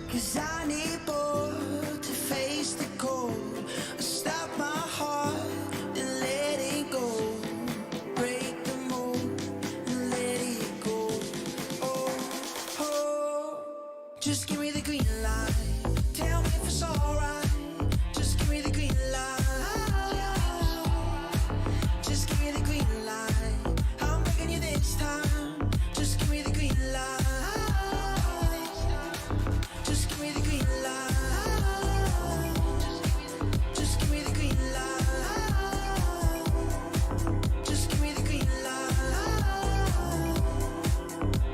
'Cause I need more to face the cold. Stop my heart and let it go. Break the mold and let it go. Oh, oh. Just give me the green light. Tell me if it's alright. Just give me the green light. Just give me the green light. I'm begging you this time. Just give me the green light. Just give me the green light. Just give me the green light. Just give me the green light.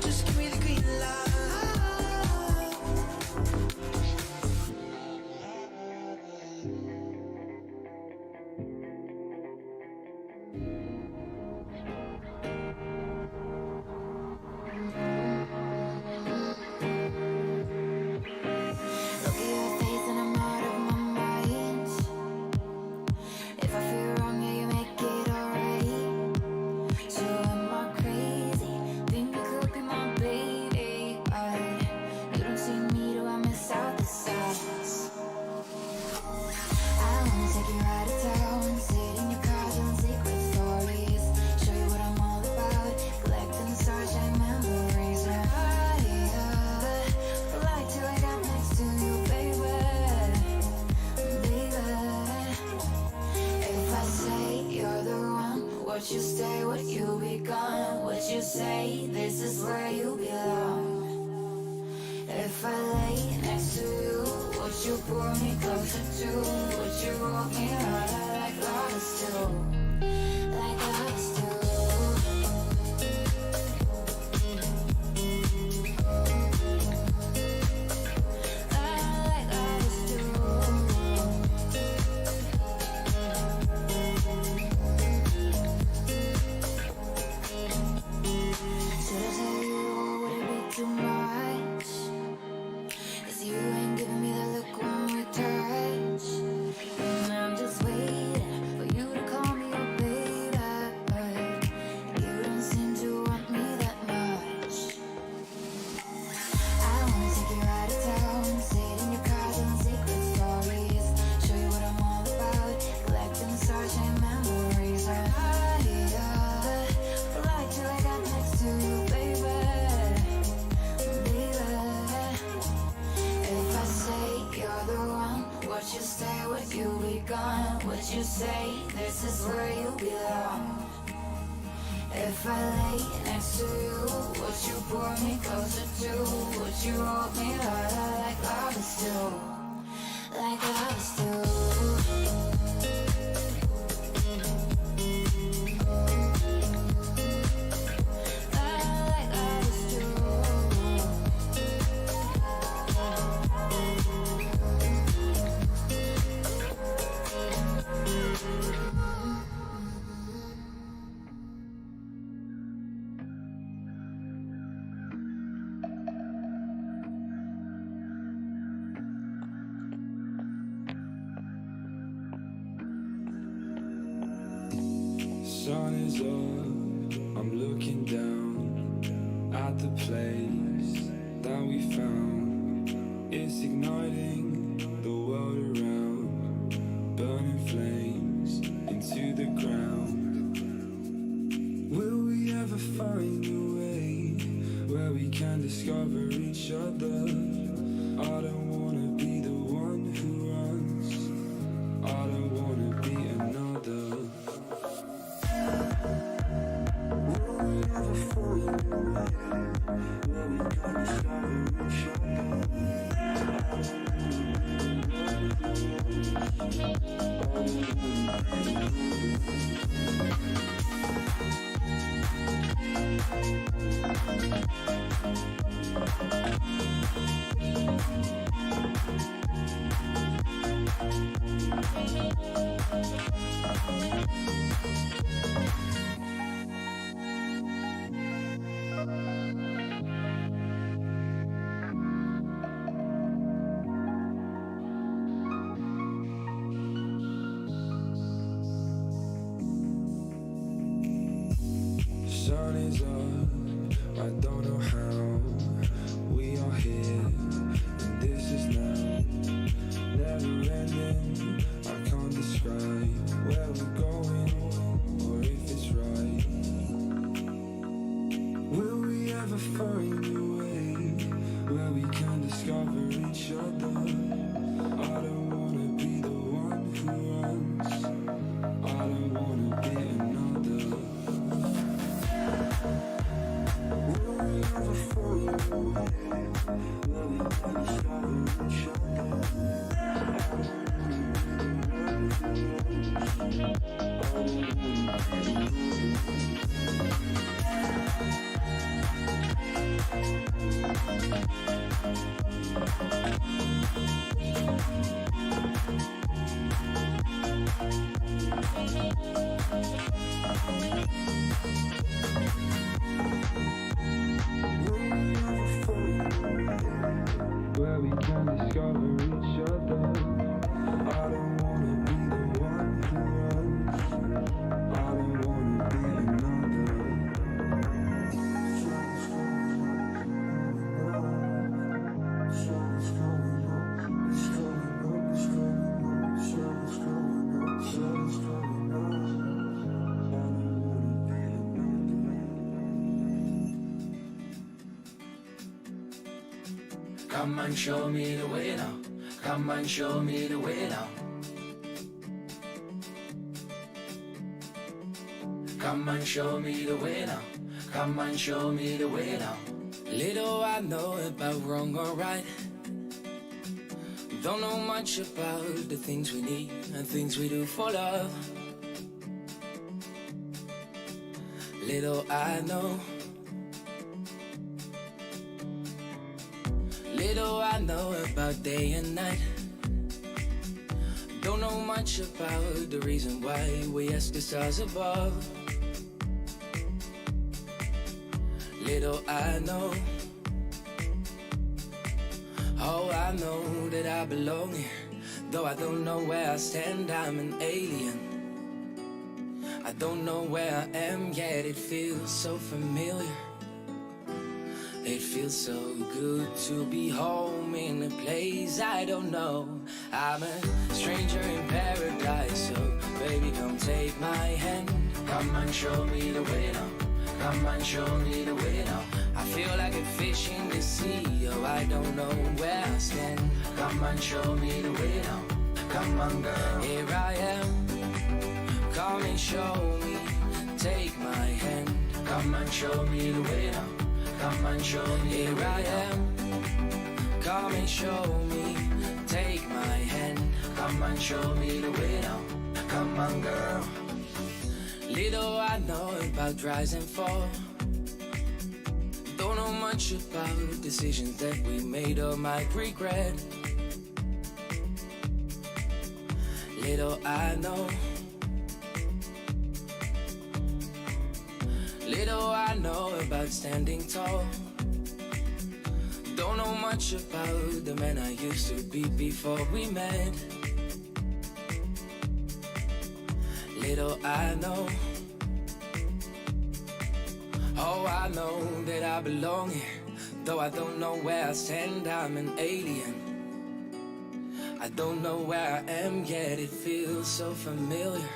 Just give me the green light. Look at your face and I'm out of my mind. If I feel wrong, yeah, you make it alright. So am I crazy? Think you could be my baby, but you don't see me, do I miss out the signs? I wanna take you out of town, sit in your car, telling secret stories, show you what I'm all about, collecting the starshine memories. And I like to wake up next to you, baby, baby. If I say you're the one, would you stay, would you be gone? Would you say this is where you belong? If I lay next to you, would you pull me closer too? Would you hold me harder like lovers do? Like lovers do. Like lovers do. Should I tell you or would it be too much? 'Cause you ain't giving me the look when we touch. And I'm just waiting for you to call me your baby, but you don't seem to want me that much. I wanna take you out of town, sit in your car, telling secret stories, show you what I'm all about, collecting the starshine memories. And I like to wake up next to you, baby, baby. If I say you're the one, would you stay, would you be gone? Would you say this is where you belong? If I lay next to you, would you pull me closer too? Would you hold me harder like lovers do? Like lovers do. Like lovers do. Sun is up, I'm looking down at the place that we found. It's igniting the world around, burning flames into the ground. Will we ever find a way where we can discover each other? I don't wanna be the one who runs, I don't wanna be another. Sun is up, I don't know how we are here in this each other. I don't wanna be the one who runs. I don't wanna be another. Will we ever fall away? Will we ever discover each other? I don't wanna be the one where we can discover each other. I don't wanna be the one who runs. I don't wanna be another. Come and show me the way now. Come and show me the way now. Come and show me the way now. Come and show me the way now. Little I know about wrong or right. Don't know much about the things we need and things we do for love. Little I know. Little I know about day and night. Don't know much about the reason why we ask the stars above. Little I know. Oh, I know that I belong here. Though I don't know where I stand, I'm an alien. I don't know where I am, yet it feels so familiar. It feels so good to be home in a place I don't know. I'm a stranger in paradise, so baby come take my hand. Come and show me the way now. Come and show me the way now. I feel like a fish in the sea, oh I don't know where I stand. Come and show me the way now. Come on girl, here I am. Come and show me, take my hand. Come and show me the way now. Come and show me, here I am. Come and show me, take my hand. Come and show me the way now. Come on girl. Little I know about rise and fall. Don't know much about decisions that we made or might regret. Little I know. Little I know about standing tall. Don't know much about the man I used to be before we met. Little I know. Oh, I know that I belong here. Though I don't know where I stand, I'm an alien. I don't know where I am, yet it feels so familiar.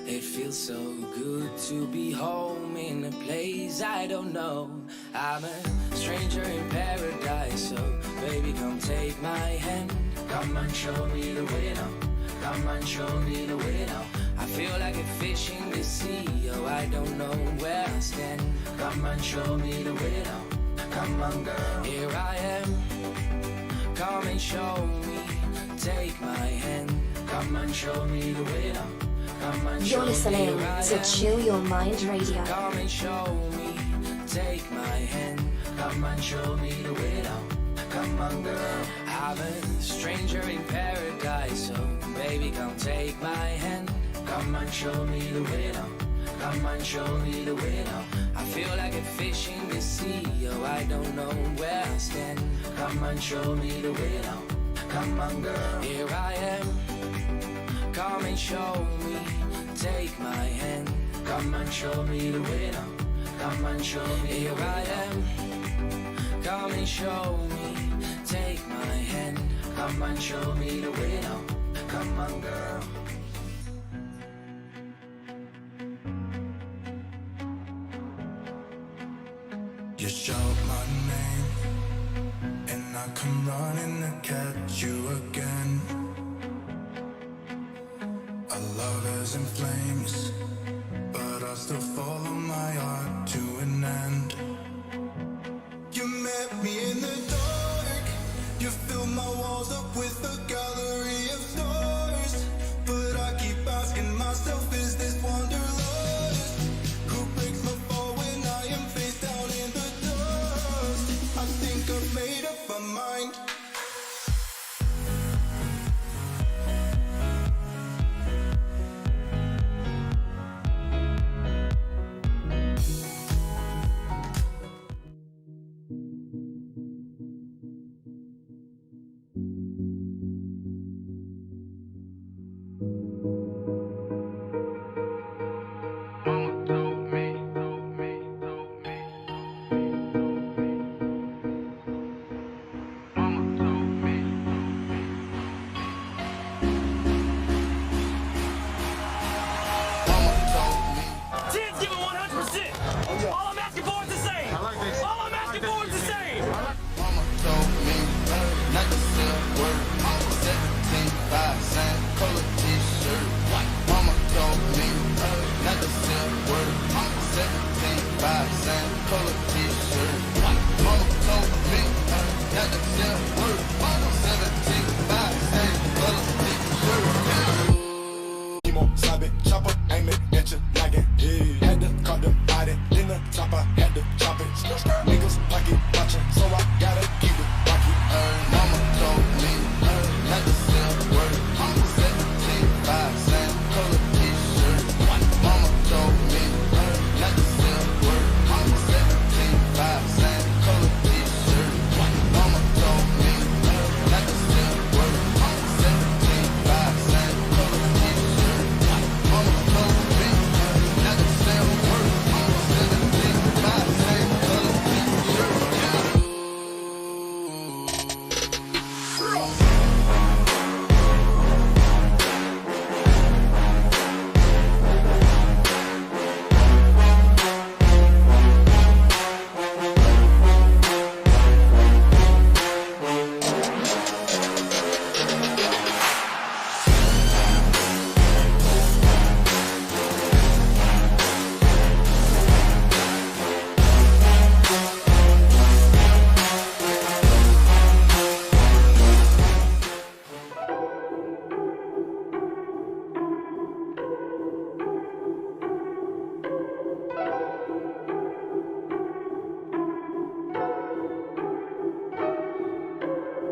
It feels so good to be home in a place I don't know. I'm a stranger in paradise, so baby come take my hand. Come and show me the way now. Come and show me the way now. I feel like a fish in the sea, oh I don't know where I stand. Come and show me the way now. Come on girl, here I am. Come and show me, take my hand. Come and show me the way now. You're listening to Chill Your Mind Radio. Come and show me, take my hand. Come and show me the way now. Come on girl. I'm a stranger in paradise, so baby come take my hand. Come and show me the way now. Come and show me the way now. I feel like a fish in the sea, oh I don't know where I stand. Come and show me the way now. Come on girl, here I am. Come and show me, take my hand. Come and show me the way now. Come and show me, here I am. Come and show me, take my hand. Come and show me the way now. Come on girl. You shout my name and I come running to catch you again. Our love is in flames, but I still follow my heart to an end. You met me in the dark, you filled my walls up with a gallery of stars. But I keep asking myself, is this wanderlust? Who breaks my fall when I am face down in the dust? I think I've made up my mind.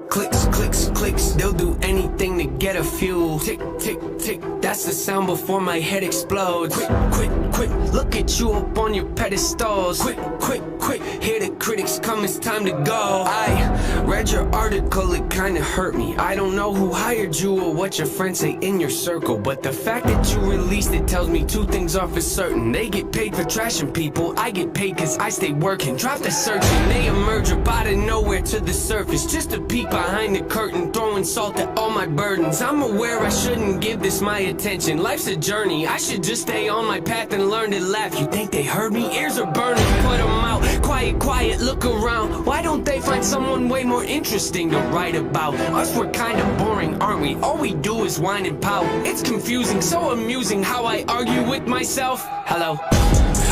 Clicks, clicks, clicks, they'll do anything to get a few. Tick, tick, tick, that's the sound before my head explodes. Quick, quick, quick, look at you up on your pedestals. Quick, quick, quick, hear the critics come, it's time to go. I read your article, it kinda hurt me. I don't know who hired you or what your friends say in your circle, but the fact that you released it tells me two things are for certain. They get paid for trashing people, I get paid cause I stay working. Drop the searching, they emerge up out of nowhere to the surface, just a peek behind the curtain, throwing salt at all my burdens. I'm aware I shouldn't give this my attention. Life's a journey, I should just stay on my path and learn to laugh. You think they heard me? Ears are burning, put them out. Quiet, quiet, look around. Why don't they find someone way more interesting to write about? Us, we're kinda boring, aren't we? All we do is whine and pout. It's confusing, so amusing how I argue with myself. Hello.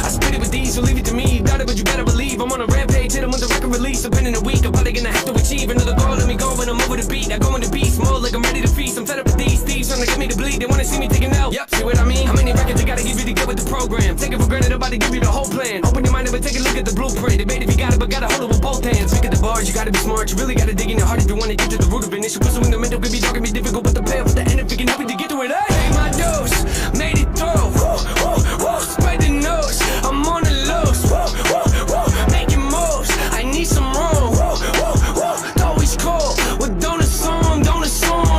I spit it with these, so leave it to me. Doubt it, but you better believe I'm on a rampage. Hit them with the record release. Up in a week, I'm probably gonna have to achieve another goal. Let me go when I'm over the beat. I go into beast mode like I'm ready to feast. I'm fed up with these thieves trying to get me to bleed. They wanna see me taking out. Yep, see what I mean? How many records I gotta give you to get with the program? Take it for granted, I'm about to give you the whole plan. Open your mind up and take a look at the blueprint. Debate if you got it, but gotta hold it with both hands. Look at the bars, you gotta be smart. You really gotta dig in your heart if you wanna get to the root of an issue. Pursuing the mental could be dark and be difficult, but the path with the end if you can help me to get to it. I paid my dose, made it through. Woo, woo, woo, spread the nose. I'm on the loose. Woo, woo, woo, making moves. I need some room. Woo, woo, woo, always cold. Well, don't assume.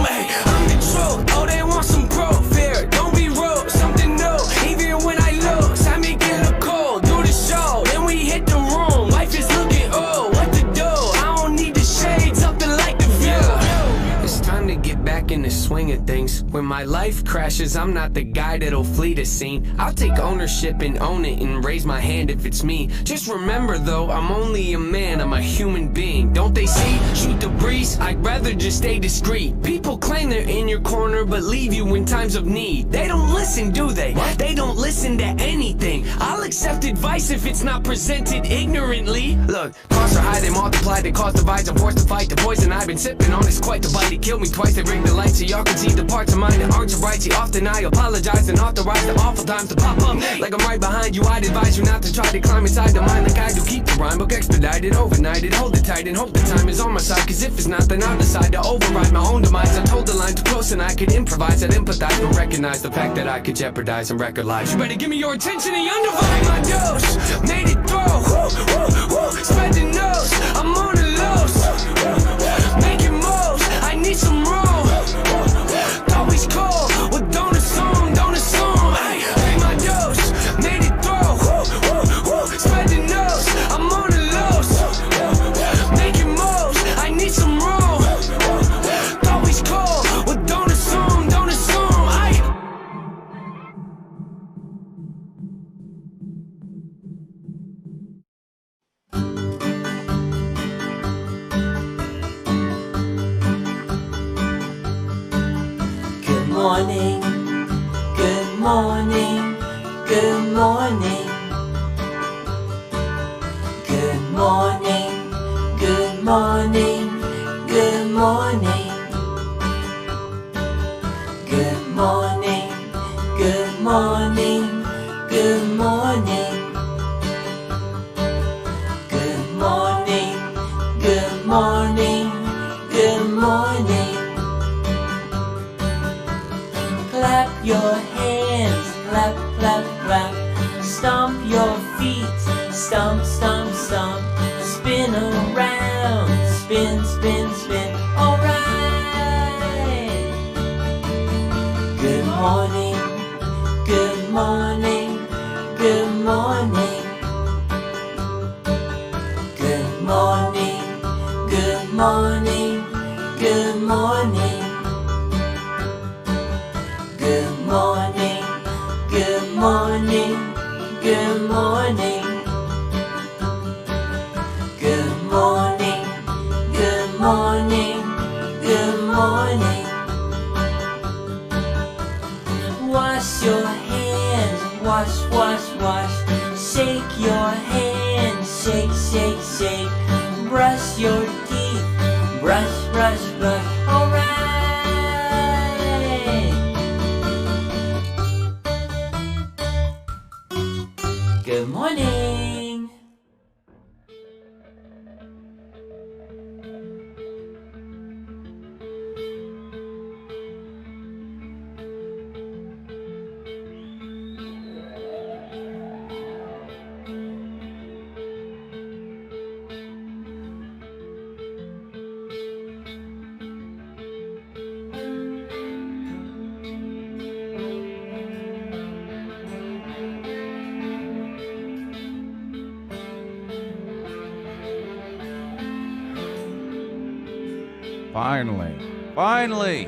Hey, I'm the truth. Oh, they want some proof here. Don't be rude. Something new. Even when I lose, I make it look cool. Do the show, then we hit the room. Life is looking old. What to do? I don't need the shades. Something like the view. It's time to get back in the swing of things. When my life crashes, I'm not the guy that'll flee the scene. I'll take ownership and own it and raise my hand if it's me. Just remember though, I'm only a man, I'm a human being. Don't they see? Shoot the please. I'd rather just stay discreet. People claim they're in your corner but leave you in times of need. They don't listen, do they? What? They don't listen to anything. I'll accept advice if it's not presented ignorantly. Look, costs are high, they multiply, they cause divides. I'm forced to fight the poison I've been sipping on. It's quite the bite, it killed me twice. They ring the light so y'all can see the parts of mine that aren't so right. See, often I apologize and authorize the awful times to pop up. Like I'm right behind you, I'd advise you not to try to climb inside the mind like I do. Keep the rhyme book expedited, overnighted, hold it tight and hope the time is on my side. Cause if it's not, then I'll decide to override my own demise. I told the line too close and I could improvise. I'd empathize but recognize the fact that I could jeopardize and record lives. You better give me your attention and undivided. My dose, made it through, spread the nose, I'm on the lows, making moves, I need some room. Thought we cold, well don't assume, hey, my dose, made it through, spread the nose, I'm on the lows, making moves, I need some room. Thought we cold, well don't assume, hey. Good morning, good morning, good morning. Good morning, good morning, good morning. Good morning, good morning, good morning. Good morning, good morning, good morning. Clap your hands, clap, clap, clap. Stomp your feet, stomp, stomp, stomp. Spin around, spin, spin, spin. Alright. Good morning, good morning, good morning. Good morning, good morning, good morning. Good morning, good morning, good morning. Good morning, good morning, good morning. Wash your hands, wash, wash, wash. Shake your hands, shake, shake, shake. Brush your teeth, brush, brush, brush. Alright. Good morning. Finally!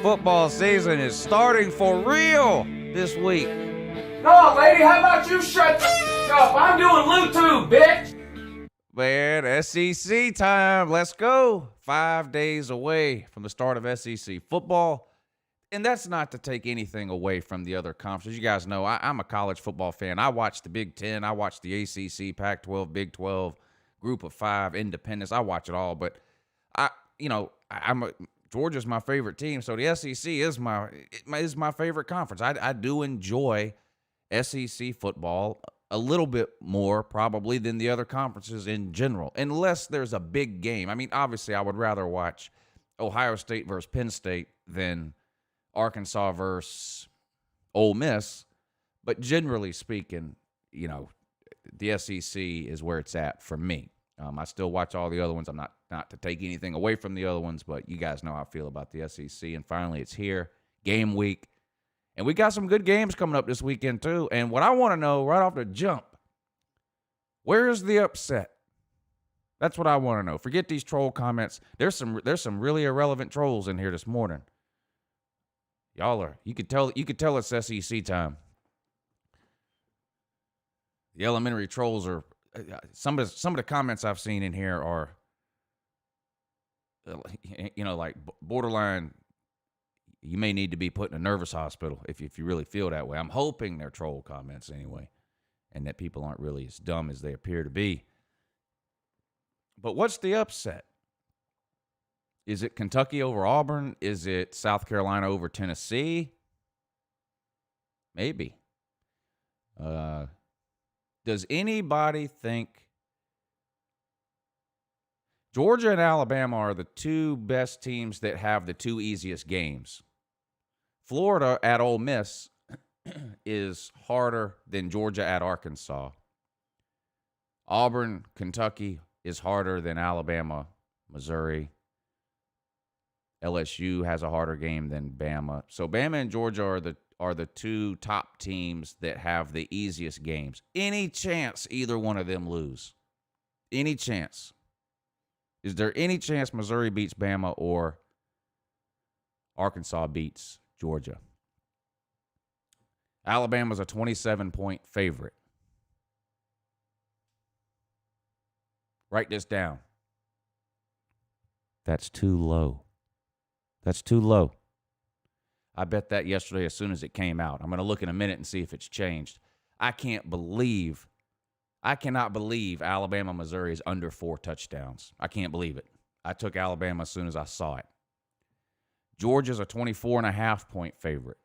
Football season is starting for real this week. No, lady, how about you shut the up? I'm doing Bluetooth, bitch! Man, SEC time. Let's go. 5 days away from the start of SEC football. And that's not to take anything away from the other conferences. You guys know I'm a college football fan. I watch the Big Ten. I watch the ACC, Pac-12, Big 12, Group of Five, Independence. I watch it all. But Georgia's my favorite team, so the SEC is my favorite conference. I do enjoy SEC football a little bit more probably than the other conferences in general, unless there's a big game. I mean, obviously, I would rather watch Ohio State versus Penn State than Arkansas versus Ole Miss, but generally speaking, the SEC is where it's at for me. I still watch all the other ones. I'm not to take anything away from the other ones, but you guys know how I feel about the SEC. And finally, it's here, game week, and we got some good games coming up this weekend too. And what I want to know right off the jump, where's the upset? That's what I want to know. Forget these troll comments. There's some really irrelevant trolls in here this morning. You could tell it's SEC time. The elementary trolls are some of the comments I've seen in here are, like borderline. You may need to be put in a nervous hospital if you really feel that way. I'm hoping they're troll comments anyway, and that people aren't really as dumb as they appear to be. But what's the upset? Is it Kentucky over Auburn? Is it South Carolina over Tennessee? Maybe. Does anybody think Georgia and Alabama are the two best teams that have the two easiest games? Florida at Ole Miss is harder than Georgia at Arkansas. Auburn, Kentucky is harder than Alabama, Missouri. LSU has a harder game than Bama. So Bama and Georgia are the two top teams that have the easiest games. Any chance either one of them lose? Any chance? Is there any chance Missouri beats Bama or Arkansas beats Georgia? Alabama's a 27-point favorite. Write this down. That's too low. That's too low. I bet that yesterday as soon as it came out. I'm going to look in a minute and see if it's changed. I cannot believe Alabama, Missouri is under 4 touchdowns. I can't believe it. I took Alabama as soon as I saw it. Georgia's a 24.5-point favorite.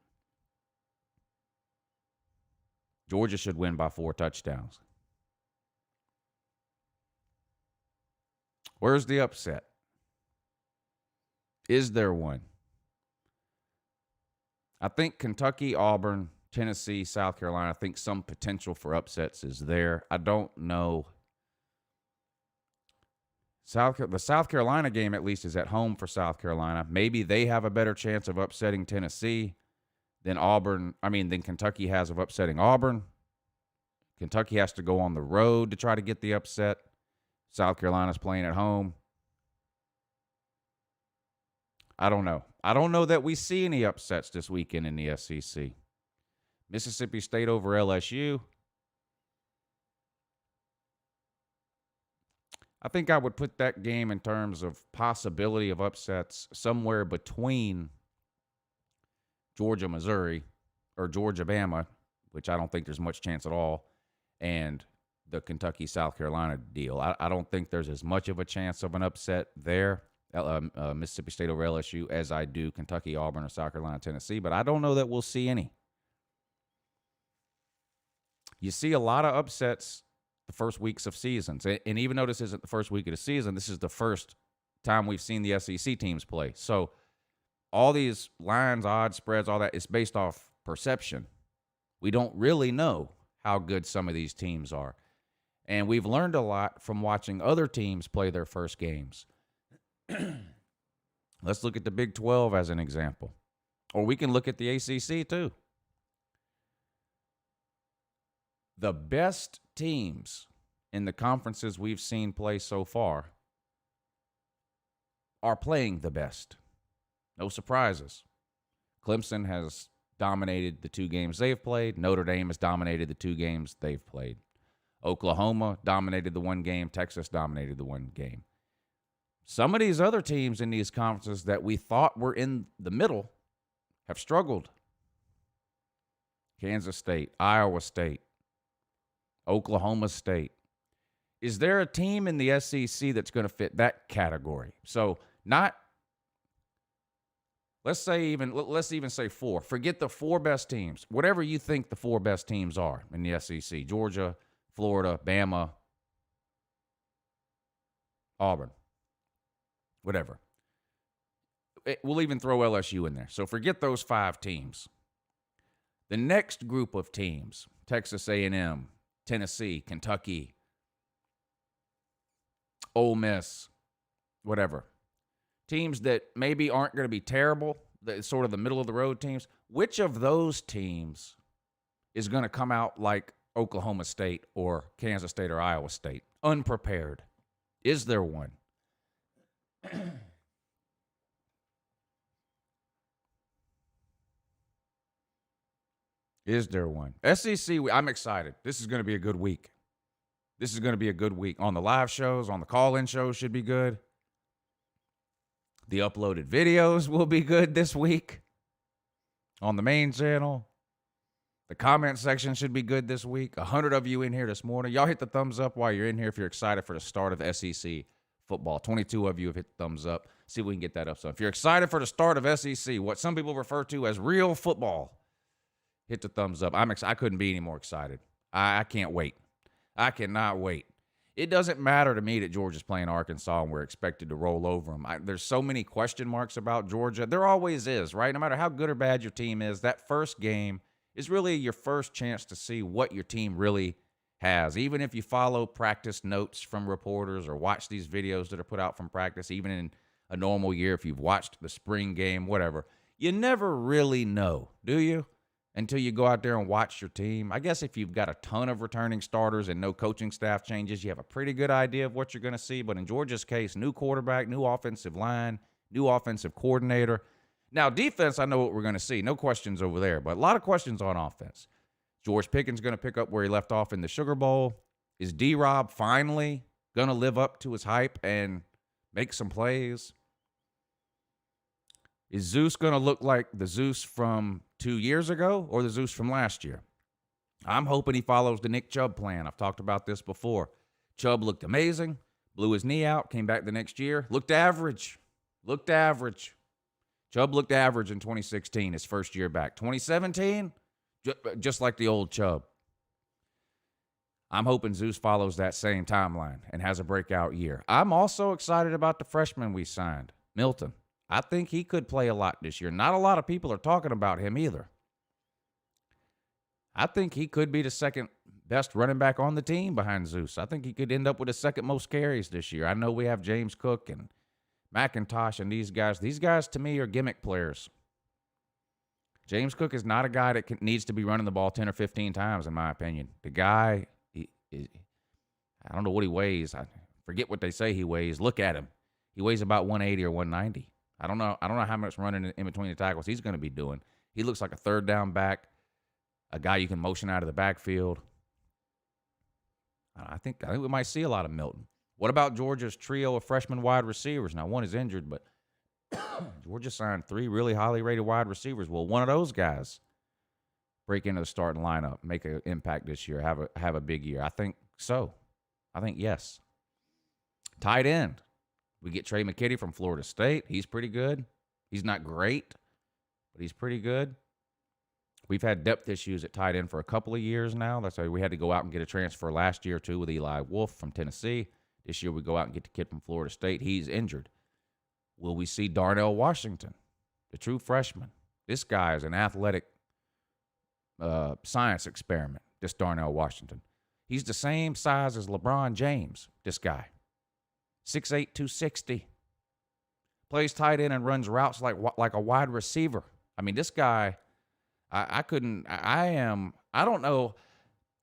Georgia should win by 4 touchdowns. Where's the upset? Is there one? I think Kentucky, Auburn, Tennessee, South Carolina, I think some potential for upsets is there. I don't know. The South Carolina game, at least, is at home for South Carolina. Maybe they have a better chance of upsetting Tennessee than Kentucky has of upsetting Auburn. Kentucky has to go on the road to try to get the upset. South Carolina's playing at home. I don't know. I don't know that we see any upsets this weekend in the SEC. Mississippi State over LSU. I think I would put that game in terms of possibility of upsets somewhere between Georgia, Missouri, or Georgia, Bama, which I don't think there's much chance at all, and the Kentucky, South Carolina deal. I don't think there's as much of a chance of an upset there, Mississippi State over LSU, as I do Kentucky, Auburn, or South Carolina, Tennessee, but I don't know that we'll see any. You see a lot of upsets the first weeks of seasons, and even though this isn't the first week of the season, this is the first time we've seen the SEC teams play. So all these lines, odds, spreads, all that is based off perception. We don't really know how good some of these teams are. And we've learned a lot from watching other teams play their first games. Let's look at the Big 12 as an example. Or we can look at the ACC too. The best teams in the conferences we've seen play so far are playing the best. No surprises. Clemson has dominated the 2 games they've played. Notre Dame has dominated the 2 games they've played. Oklahoma dominated the 1 game. Texas dominated the 1 game. Some of these other teams in these conferences that we thought were in the middle have struggled. Kansas State, Iowa State, Oklahoma State. Is there a team in the SEC that's going to fit that category? So let's even say 4. Forget the 4 best teams. Whatever you think the 4 best teams are in the SEC. Georgia, Florida, Bama, Auburn. Whatever. We'll even throw LSU in there. So forget those 5 teams. The next group of teams, Texas A&M, Tennessee, Kentucky, Ole Miss, whatever. Teams that maybe aren't going to be terrible, sort of the middle of the road teams. Which of those teams is going to come out like Oklahoma State or Kansas State or Iowa State? Unprepared. Is there one? Is there one? SEC, I'm excited. This is going to be a good week. This is going to be a good week. On the live shows, on the call-in shows should be good. The uploaded videos will be good this week on the main channel. The comment section should be good this week. 100 of you in here this morning. Y'all hit the thumbs up while you're in here if you're excited for the start of SEC football. 22 of you have hit the thumbs up. See if we can get that up. So if you're excited for the start of SEC, what some people refer to as real football, hit the thumbs up. I couldn't be any more excited. I can't wait. I cannot wait. It doesn't matter to me that Georgia's playing Arkansas and we're expected to roll over them. There's so many question marks about Georgia. There always is, right? No matter how good or bad your team is, that first game is really your first chance to see what your team really has. Even if you follow practice notes from reporters or watch these videos that are put out from practice, even in a normal year, if you've watched the spring game, whatever, you never really know, do you? Until you go out there and watch your team. I guess if you've got a ton of returning starters and no coaching staff changes, you have a pretty good idea of what you're going to see. But in Georgia's case, new quarterback, new offensive line, new offensive coordinator. Now, defense, I know what we're going to see. No questions over there, but a lot of questions on offense. George Pickens going to pick up where he left off in the Sugar Bowl. Is D-Rob finally going to live up to his hype and make some plays? Is Zeus going to look like the Zeus from 2 years ago or the Zeus from last year? I'm hoping he follows the Nick Chubb plan. I've talked about this before. Chubb looked amazing, blew his knee out, came back the next year, looked average. Chubb looked average in 2016, his first year back. 2017, just like the old Chubb. I'm hoping Zeus follows that same timeline and has a breakout year. I'm also excited about the freshman we signed, Milton. I think he could play a lot this year. Not a lot of people are talking about him either. I think he could be the second best running back on the team behind Zeus. I think he could end up with the second most carries this year. I know we have James Cook and McIntosh and these guys. These guys, to me, are gimmick players. James Cook is not a guy that needs to be running the ball 10 or 15 times, in my opinion. The guy, I don't know what he weighs. I forget what they say he weighs. Look at him. He weighs about 180 or 190. I don't know how much running in between the tackles he's going to be doing. He looks like a third down back, a guy you can motion out of the backfield. I think we might see a lot of Milton. What about Georgia's trio of freshman wide receivers? Now, one is injured, but Georgia signed 3 really highly rated wide receivers. Will one of those guys break into the starting lineup, make an impact this year, have a big year? I think so. I think yes. Tight end. We get Trey McKitty from Florida State. He's pretty good. He's not great, but he's pretty good. We've had depth issues at tight end for a couple of years now. That's why we had to go out and get a transfer last year, too, with Eli Wolf from Tennessee. This year we go out and get the kid from Florida State. He's injured. Will we see Darnell Washington, the true freshman? This guy is an athletic science experiment, this Darnell Washington. He's the same size as LeBron James, this guy. 6'8", 260. Plays tight end and runs routes like a wide receiver. I mean, this guy, I don't know.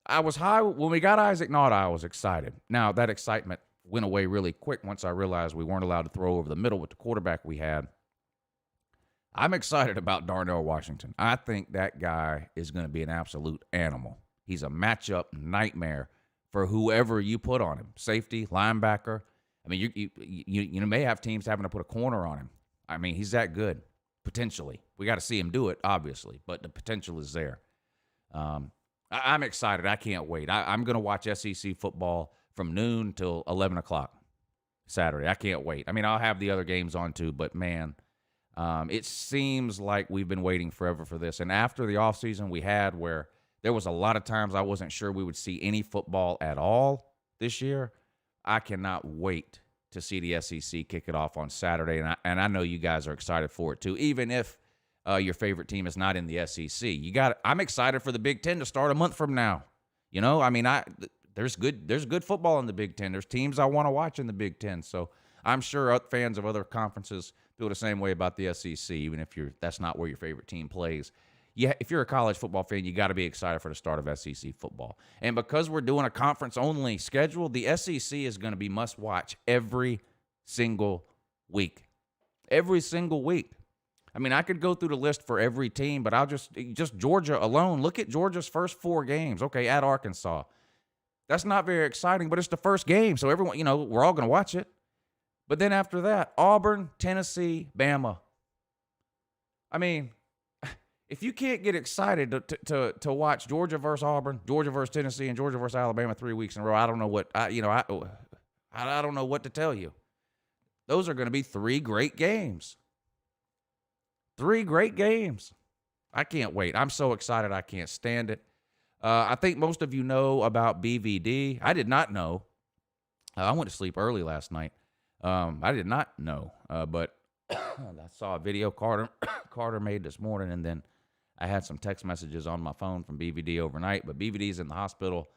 I was high when we got Isaac Nauta. I was excited. Now, that excitement went away really quick once I realized we weren't allowed to throw over the middle with the quarterback we had. I'm excited about Darnell Washington. I think that guy is going to be an absolute animal. He's a matchup nightmare for whoever you put on him. Safety, linebacker. I mean, you may have teams having to put a corner on him. I mean, he's that good, potentially. We got to see him do it, obviously, but the potential is there. I'm excited. I can't wait. I'm going to watch SEC football from noon till 11 o'clock Saturday. I can't wait. I mean, I'll have the other games on too, but, man, it seems like we've been waiting forever for this. And after the offseason we had where there was a lot of times I wasn't sure we would see any football at all this year, I cannot wait to see the SEC kick it off on Saturday, and I know you guys are excited for it too, even if your favorite team is not in the SEC. I'm excited for the Big Ten to start a month from now. You know, I mean, there's good football in the Big Ten. There's teams I want to watch in the Big Ten, so I'm sure fans of other conferences feel the same way about the SEC, even if that's not where your favorite team plays. Yeah, if you're a college football fan, you got to be excited for the start of SEC football. And because we're doing a conference-only schedule, the SEC is going to be must-watch every single week. Every single week. I mean, I could go through the list for every team, but I'll just Georgia alone. Look at Georgia's first 4 games. Okay, at Arkansas. That's not very exciting, but it's the first game, so everyone, we're all going to watch it. But then after that, Auburn, Tennessee, Bama. I mean, if you can't get excited to watch Georgia versus Auburn, Georgia versus Tennessee, and Georgia versus Alabama 3 weeks in a row, I don't know what I don't know what to tell you. Those are going to be 3 great games. 3 great games. I can't wait. I'm so excited. I can't stand it. I think most of you know about BVD. I did not know. I went to sleep early last night. I did not know, but I saw a video Carter made this morning, and then I had some text messages on my phone from BVD overnight. But BVD's in the hospital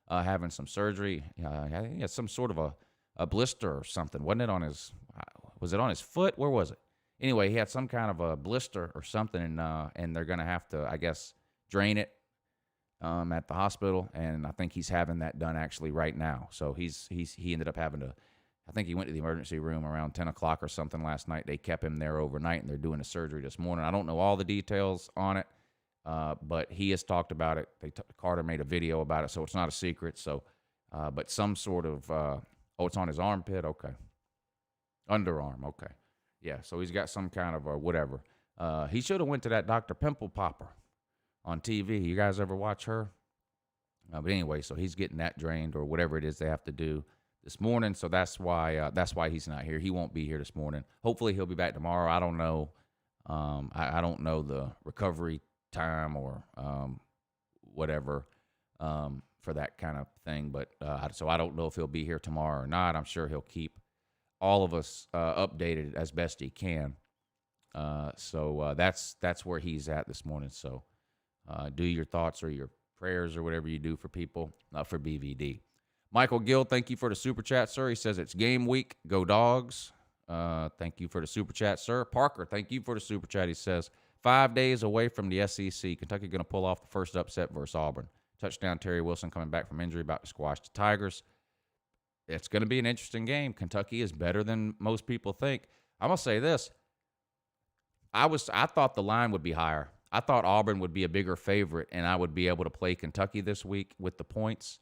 having some surgery. I think he had some sort of a blister or something. Wasn't it on his? Was it on his foot? Where was it? Anyway, he had some kind of a blister or something, and they're gonna have to, I guess, drain it at the hospital, and I think he's having that done actually right now. So he ended up having to. I think he went to the emergency room around 10 o'clock or something last night. They kept him there overnight, and they're doing the surgery this morning. I don't know all the details on it, but he has talked about it. Carter made a video about it, so it's not a secret. So, but some sort of it's on his armpit. Okay, underarm. Okay, yeah. So he's got some kind of whatever. He should have went to that Dr. Pimple Popper on TV. You guys ever watch her? But anyway, so he's getting that drained or whatever it is they have to do this morning. So that's why he's not here. He won't be here this morning. Hopefully he'll be back tomorrow. I don't know. I don't know the recovery time or whatever for that kind of thing. But so I don't know if he'll be here tomorrow or not. I'm sure he'll keep all of us updated as best he can. So that's where he's at this morning. So do your thoughts or your prayers or whatever you do for people for BVD. Michael Gill, thank you for the super chat, sir. He says it's game week. Go Dogs. Thank you for the super chat, sir. Parker, thank you for the super chat. He says 5 days away from the SEC. Kentucky going to pull off the first upset versus Auburn. Touchdown, Terry Wilson coming back from injury, about to squash the Tigers. It's going to be an interesting game. Kentucky is better than most people think. I'm going to say this. I thought the line would be higher. I thought Auburn would be a bigger favorite, and I would be able to play Kentucky this week with the points.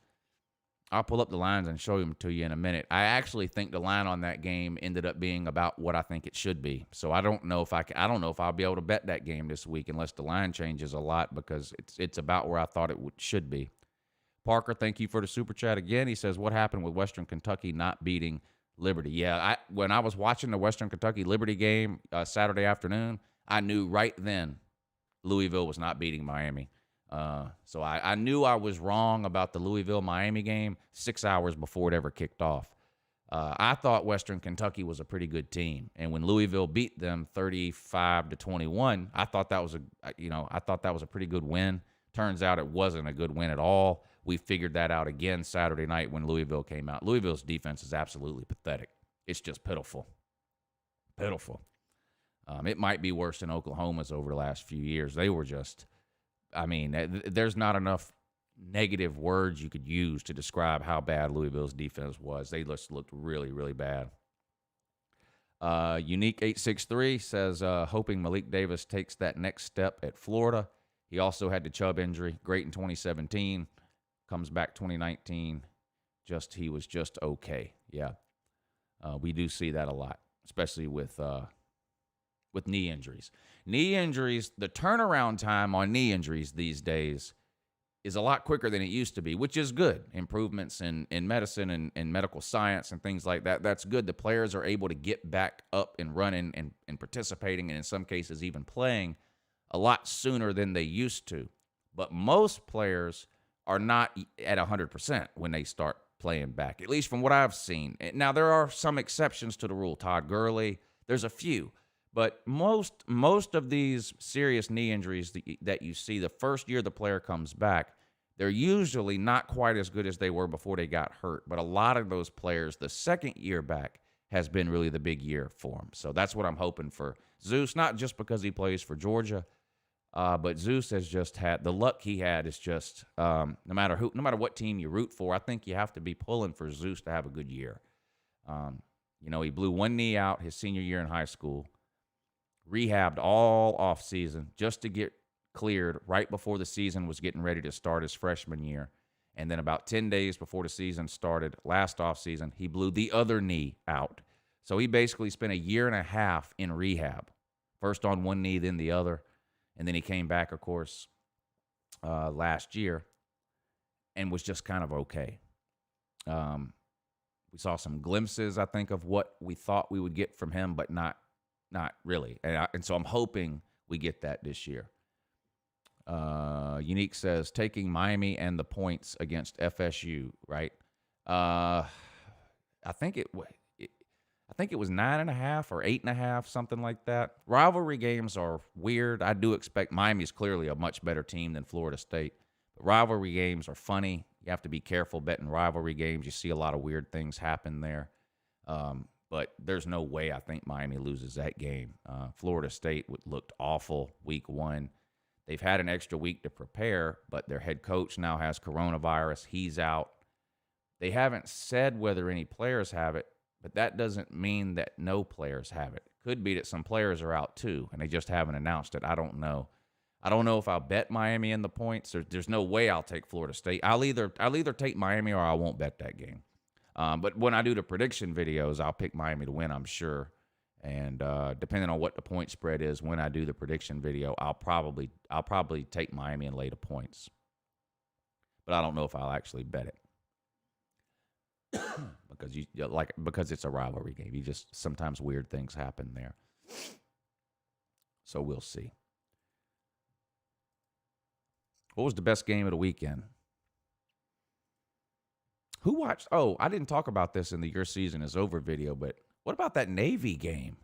I'll pull up the lines and show them to you in a minute. I actually think the line on that game ended up being about what I think it should be. So I don't know if I'll be able to bet that game this week unless the line changes a lot because it's about where I thought it should be. Parker, thank you for the super chat again. He says, what happened with Western Kentucky not beating Liberty? Yeah, when I was watching the Western Kentucky Liberty game Saturday afternoon, I knew right then Louisville was not beating Miami. So I knew I was wrong about the Louisville-Miami game 6 hours before it ever kicked off. I thought Western Kentucky was a pretty good team, and when Louisville beat them 35-21, I thought that was a pretty good win. Turns out it wasn't a good win at all. We figured that out again Saturday night when Louisville came out. Louisville's defense is absolutely pathetic. It's just pitiful. Pitiful. It might be worse than Oklahoma's over the last few years. They were just, there's not enough negative words you could use to describe how bad Louisville's defense was. They just looked really, really bad. Unique 863 says, hoping Malik Davis takes that next step at Florida. He also had the Chubb injury. Great in 2017. Comes back 2019. He was just okay. Yeah. We do see that a lot, especially with knee injuries. Knee injuries, the turnaround time on knee injuries these days is a lot quicker than it used to be, which is good. Improvements in medicine and medical science and things like that, that's good. The players are able to get back up and running and participating and in some cases even playing a lot sooner than they used to. But most players are not at 100% when they start playing back, at least from what I've seen. Now, there are some exceptions to the rule. Todd Gurley, there's a few. But most of these serious knee injuries that you see, the first year the player comes back, they're usually not quite as good as they were before they got hurt. But a lot of those players, the second year back has been really the big year for them. So that's what I'm hoping for Zeus, not just because he plays for Georgia, but Zeus has just had the luck he had is just no matter what team you root for, I think you have to be pulling for Zeus to have a good year. He blew one knee out his senior year in high school. rehabbed all off season just to get cleared right before the season was getting ready to start his freshman year. And then about 10 days before the season started last off season, he blew the other knee out. So he basically spent a year and a half in rehab, first on one knee, then the other. And then he came back, of course, last year and was just kind of okay. We saw some glimpses, I think, of what we thought we would get from him, but not really. And so I'm hoping we get that this year. Unique says, taking Miami and the points against FSU, right? I think it was 9.5 or 8.5, something like that. Rivalry games are weird. I do expect Miami's clearly a much better team than Florida State. But rivalry games are funny. You have to be careful betting rivalry games. You see a lot of weird things happen there. But there's no way I think Miami loses that game. Florida State looked awful week 1. They've had an extra week to prepare, but their head coach now has coronavirus. He's out. They haven't said whether any players have it, but that doesn't mean that no players have it. Could be that some players are out too, and they just haven't announced it. I don't know. I don't know if I'll bet Miami in the points. There's no way I'll take Florida State. I'll either take Miami or I won't bet that game. But when I do the prediction videos, I'll pick Miami to win, I'm sure. And depending on what the point spread is when I do the prediction video, I'll probably take Miami and lay the points. But I don't know if I'll actually bet it. because it's a rivalry game. Sometimes weird things happen there. So we'll see. What was the best game of the weekend? Who watched? Oh, I didn't talk about this in the Your Season Is Over video, but what about that Navy game?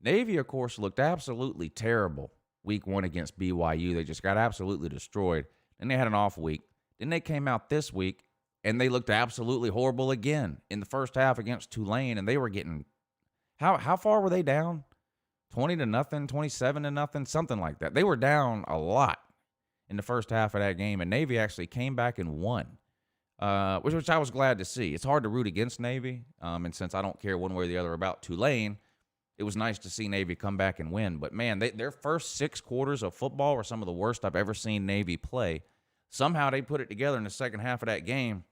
Navy, of course, looked absolutely terrible week 1 against BYU. They just got absolutely destroyed. Then they had an off week. Then they came out this week, and they looked absolutely horrible again in the first half against Tulane, and they were getting – how far were they down? 20-0, 27-0, something like that. They were down a lot in the first half of that game, and Navy actually came back and won, which I was glad to see. It's hard to root against Navy, and since I don't care one way or the other about Tulane, it was nice to see Navy come back and win. But, man, their first 6 quarters of football were some of the worst I've ever seen Navy play. Somehow they put it together in the second half of that game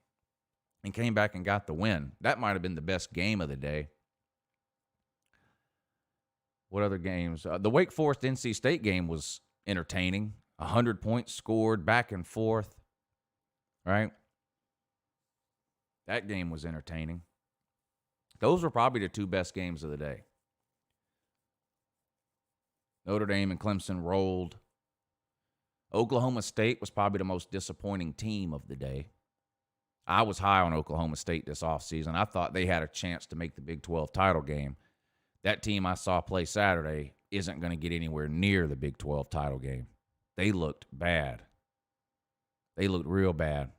and came back and got the win. That might have been the best game of the day. What other games? The Wake Forest-NC State game was entertaining. 100 points scored back and forth, right? That game was entertaining. Those were probably the 2 best games of the day. Notre Dame and Clemson rolled. Oklahoma State was probably the most disappointing team of the day. I was high on Oklahoma State this offseason. I thought they had a chance to make the Big 12 title game. That team I saw play Saturday isn't going to get anywhere near the Big 12 title game. They looked bad. They looked real bad.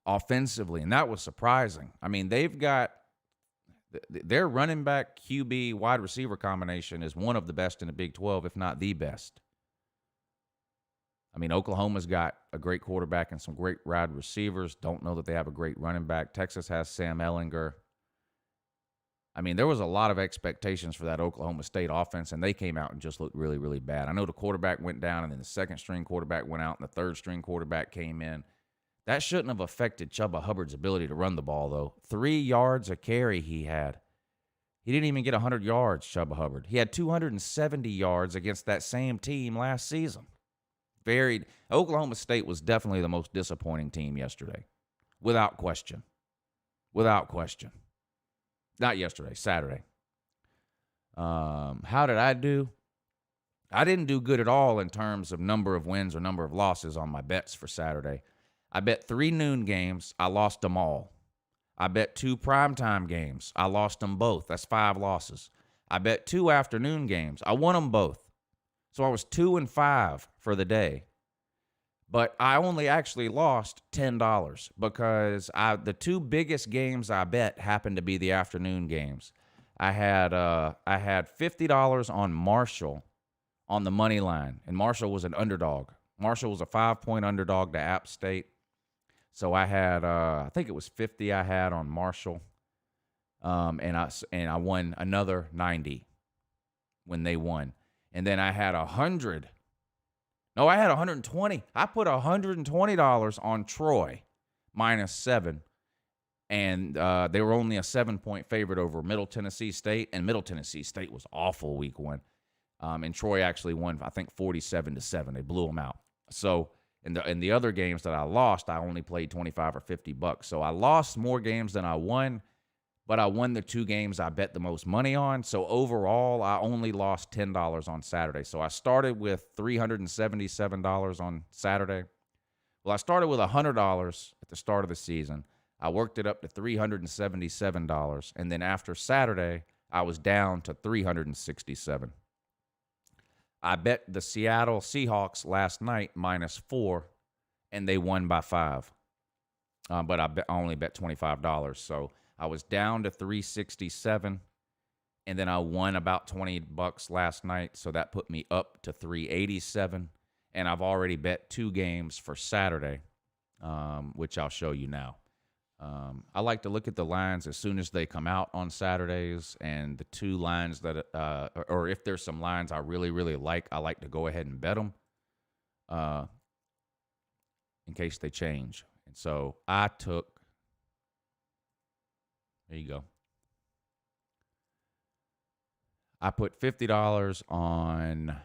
Offensively, and that was surprising. I mean, they've got their running back, QB, wide receiver combination is one of the best in the Big 12, if not the best. I mean, Oklahoma's got a great quarterback and some great wide receivers. Don't know that they have a great running back. Texas has Sam Ehlinger. I mean, there was a lot of expectations for that Oklahoma State offense, and they came out and just looked really, really bad. I know the quarterback went down, and then the second-string quarterback went out, and the third-string quarterback came in. That shouldn't have affected Chuba Hubbard's ability to run the ball, though. 3 yards a carry he had. He didn't even get 100 yards, Chuba Hubbard. He had 270 yards against that same team last season. Oklahoma State was definitely the most disappointing team yesterday, without question. Without question. Not yesterday, Saturday. How did I do? I didn't do good at all in terms of number of wins or number of losses on my bets for Saturday. I bet 3 noon games. I lost them all. I bet 2 primetime games. I lost them both. That's 5 losses. I bet 2 afternoon games. I won them both. So I was 2-5 for the day. But I only actually lost $10 because the 2 biggest games I bet happened to be the afternoon games. I had $50 on Marshall on the money line, and Marshall was an underdog. Marshall was a 5-point underdog to App State. So I had I think it was 50 I had on Marshall, and I won another 90 when they won. And then I had 100. No, I had 120. I put $120 on Troy -7. And they were only a 7-point favorite over Middle Tennessee State. And Middle Tennessee State was awful week 1. And Troy actually won, I think, 47-7. They blew them out. So in the other games that I lost, I only played 25 or $50. So I lost more games than I won, but I won the 2 games I bet the most money on. So overall, I only lost $10 on Saturday. So I started with $377 on Saturday. Well, I started with $100 at the start of the season. I worked it up to $377. And then after Saturday, I was down to $367. I bet the Seattle Seahawks last night -4, and they won by 5. But I only bet $25. So I was down to $367, and then I won about $20 last night. So that put me up to $387. And I've already bet 2 games for Saturday, which I'll show you now. I like to look at the lines as soon as they come out on Saturdays, and the 2 lines that, or if there's some lines I really, really like, I like to go ahead and bet them in case they change. And so I took, there you go. I put $50 on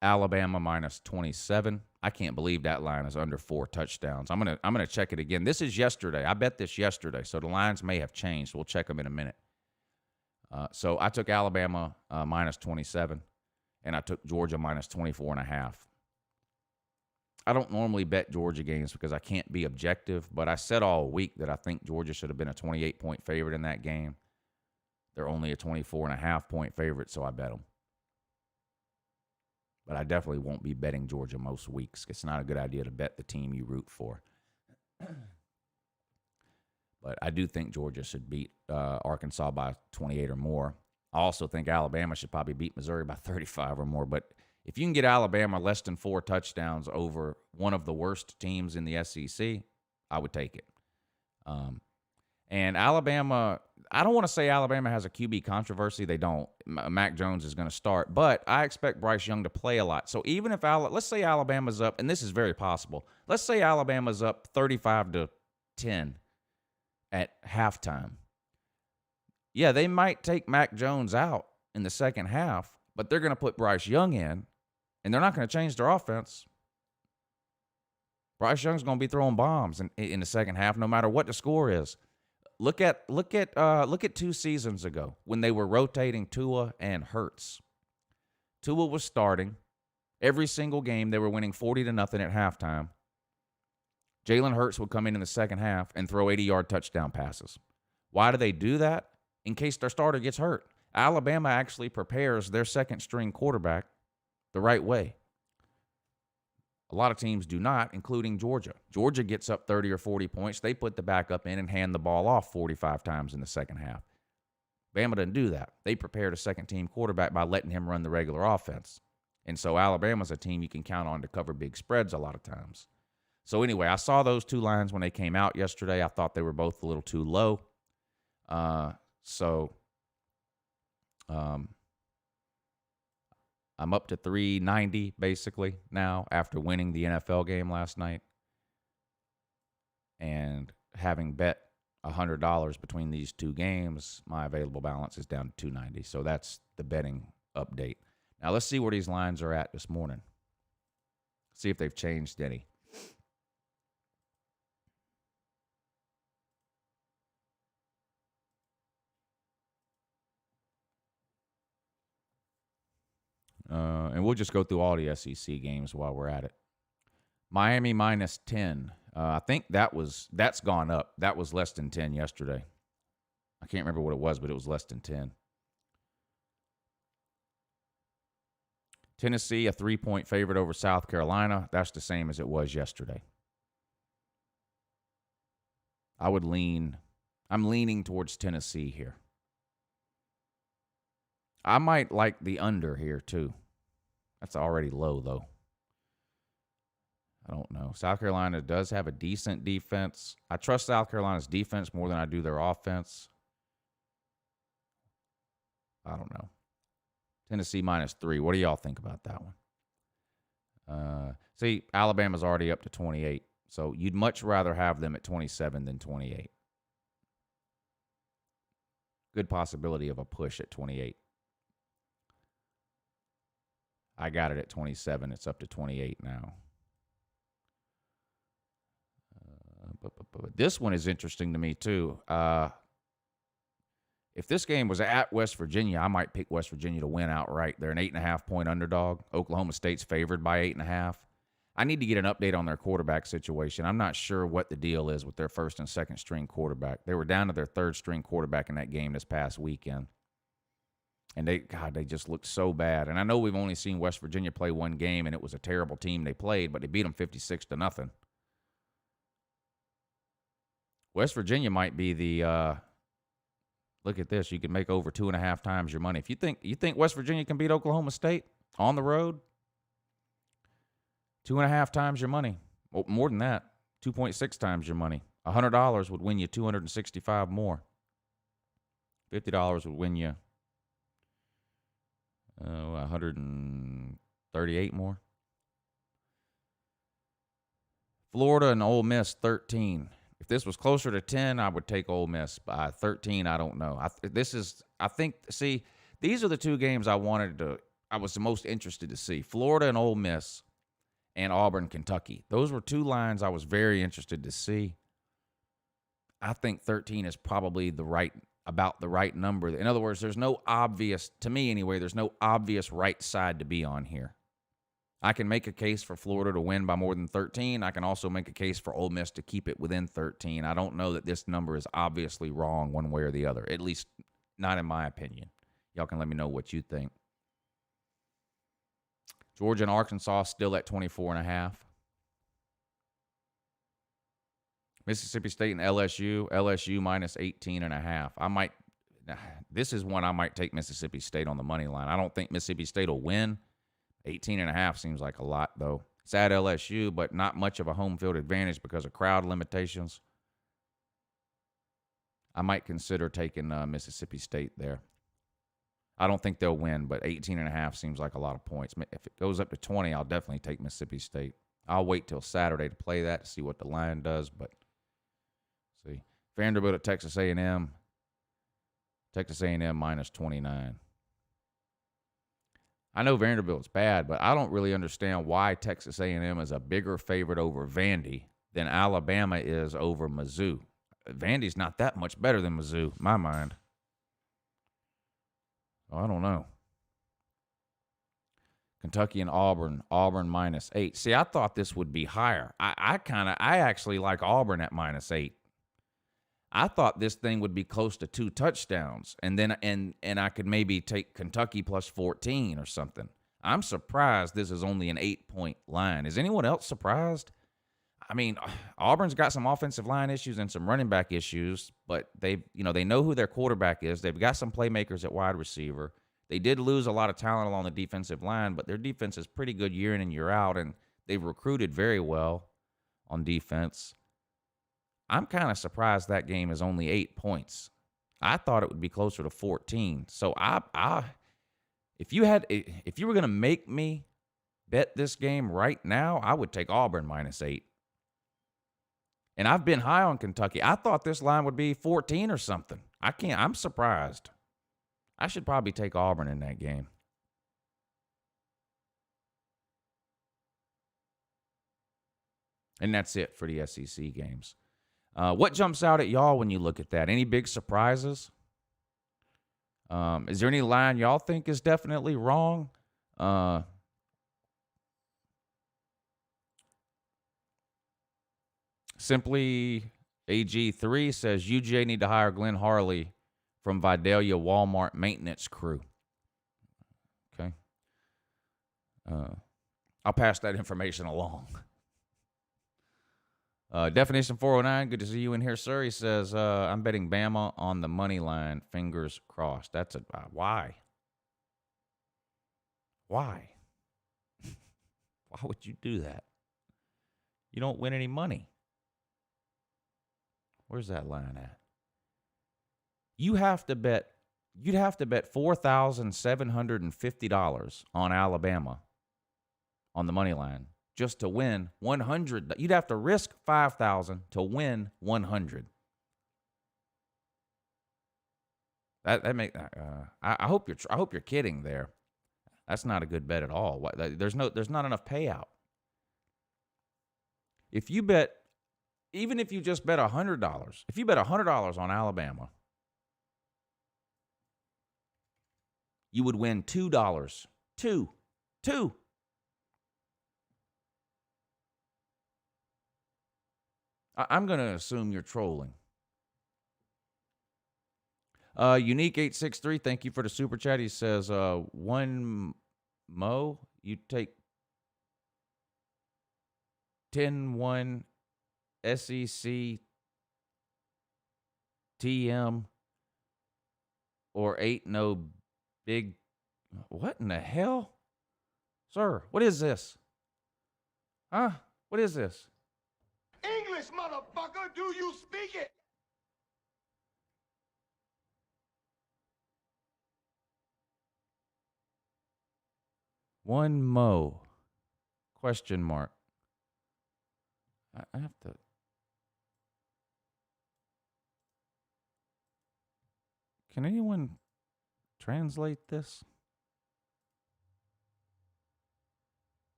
Alabama -27. I can't believe that line is under 4 touchdowns. I'm gonna check it again. This is yesterday. I bet this yesterday, so the lines may have changed. We'll check them in a minute. So I took Alabama -27, and I took Georgia -24.5. I don't normally bet Georgia games because I can't be objective, but I said all week that I think Georgia should have been a 28-point favorite in that game. They're only a 24.5-point favorite, so I bet them. But I definitely won't be betting Georgia most weeks. It's not a good idea to bet the team you root for. But I do think Georgia should beat Arkansas by 28 or more. I also think Alabama should probably beat Missouri by 35 or more. But if you can get Alabama less than 4 touchdowns over one of the worst teams in the SEC, I would take it. And Alabama, I don't want to say Alabama has a QB controversy. They don't. Mac Jones is going to start. But I expect Bryce Young to play a lot. So even if, let's say Alabama's up, and this is very possible. Let's say Alabama's up 35-10 at halftime. Yeah, they might take Mac Jones out in the second half, but they're going to put Bryce Young in, and they're not going to change their offense. Bryce Young's going to be throwing bombs in the second half, no matter what the score is. Look at 2 seasons ago when they were rotating Tua and Hurts. Tua was starting every single game. They were winning 40-0 at halftime. Jalen Hurts would come in the second half and throw 80-yard touchdown passes. Why do they do that? In case their starter gets hurt. Alabama actually prepares their second-string quarterback the right way. A lot of teams do not, including Georgia. Georgia gets up 30 or 40 points. They put the backup in and hand the ball off 45 times in the second half. Bama doesn't do that. They prepared a second-team quarterback by letting him run the regular offense. And so Alabama's a team you can count on to cover big spreads a lot of times. So anyway, I saw those 2 lines when they came out yesterday. I thought they were both a little too low. I'm up to 390 basically now after winning the NFL game last night and having bet $100 between these 2 games. My available balance is down to 290. So that's the betting update. Now let's see where these lines are at this morning. See if they've changed any. And we'll just go through all the SEC games while we're at it. Miami -10. I think that's gone up. That was less than 10 yesterday. I can't remember what it was, but it was less than 10. Tennessee, a 3-point favorite over South Carolina. That's the same as it was yesterday. I'm leaning towards Tennessee here. I might like the under here, too. That's already low, though. I don't know. South Carolina does have a decent defense. I trust South Carolina's defense more than I do their offense. I don't know. Tennessee -3. What do y'all think about that one? See, Alabama's already up to 28. So you'd much rather have them at 27 than 28. Good possibility of a push at 28. I got it at 27. It's up to 28 now. But this one is interesting to me, too. If this game was at West Virginia, I might pick West Virginia to win outright. They're an 8.5-point underdog. Oklahoma State's favored by 8.5. I need to get an update on their quarterback situation. I'm not sure what the deal is with their first and second string quarterback. They were down to their third string quarterback in that game this past weekend. And they just looked so bad. And I know we've only seen West Virginia play one game, and it was a terrible team they played, but they beat them 56-0. West Virginia might be the look at this. You can make over 2.5 times your money. If you think West Virginia can beat Oklahoma State on the road, 2.5 times your money. Well, more than that, 2.6 times your money. $100 would win you $265 more. $50 would win you 138 more. Florida and Ole Miss 13. If this was closer to 10, I would take Ole Miss. By 13, I don't know. These are the two games I was the most interested to see. Florida and Ole Miss and Auburn, Kentucky. Those were two lines I was very interested to see. I think 13 is probably about the right number. In other words, there's no obvious, to me anyway, there's no obvious right side to be on here. I can make a case for Florida to win by more than 13. I can also make a case for Ole Miss to keep it within 13. I don't know that this number is obviously wrong one way or the other, at least not in my opinion. Y'all can let me know what you think. Georgia and Arkansas still at 24.5. Mississippi State and LSU -18.5. This is one I might take Mississippi State on the money line. I don't think Mississippi State will win. 18.5 seems like a lot, though. It's at LSU, but not much of a home field advantage because of crowd limitations. I might consider taking Mississippi State there. I don't think they'll win, but 18.5 seems like a lot of points. If it goes up to 20, I'll definitely take Mississippi State. I'll wait till Saturday to play that to see what the line does, but see. Vanderbilt at Texas A&M. Texas A&M -29. I know Vanderbilt's bad, but I don't really understand why Texas A&M is a bigger favorite over Vandy than Alabama is over Mizzou. Vandy's not that much better than Mizzou, in my mind. I don't know. Kentucky and Auburn -8. See, I thought this would be higher. I actually like Auburn at -8. I thought this thing would be close to 2 touchdowns, and then and I could maybe take Kentucky +14 or something. I'm surprised this is only an 8-point line. Is anyone else surprised? I mean, Auburn's got some offensive line issues and some running back issues, but they know who their quarterback is. They've got some playmakers at wide receiver. They did lose a lot of talent along the defensive line, but their defense is pretty good year in and year out, and they've recruited very well on defense. I'm kind of surprised that game is only 8 points. I thought it would be closer to 14. So if you were going to make me bet this game right now, I would take Auburn -8. And I've been high on Kentucky. I thought this line would be 14 or something. I'm surprised. I should probably take Auburn in that game. And that's it for the SEC games. What jumps out at y'all when you look at that? Any big surprises? Is there any line y'all think is definitely wrong? Simply AG3 says UGA need to hire Glenn Harley from Vidalia Walmart maintenance crew. Okay. I'll pass that information along. Definition 409, good to see you in here, sir. He says, I'm betting Bama on the money line, fingers crossed. That's why? Why? Why would you do that? You don't win any money. Where's that line at? You have to bet you'd have to bet $4,750 on Alabama on the money line just to win 100. You'd have to risk 5,000 to win 100. I hope you're kidding there. That's not a good bet at all. There's not enough payout. If you bet, even if you just bet $100, if you bet $100 on Alabama, you would win $2. Two. I'm going to assume you're trolling. Unique 863, thank you for the super chat. He says, one Mo, you take 10-1 SEC TM or 8-0 big. What in the hell? Sir, what is this? Huh? What is this? English, motherfucker, do you speak it? One Mo? Question mark. I have to. Can anyone translate this?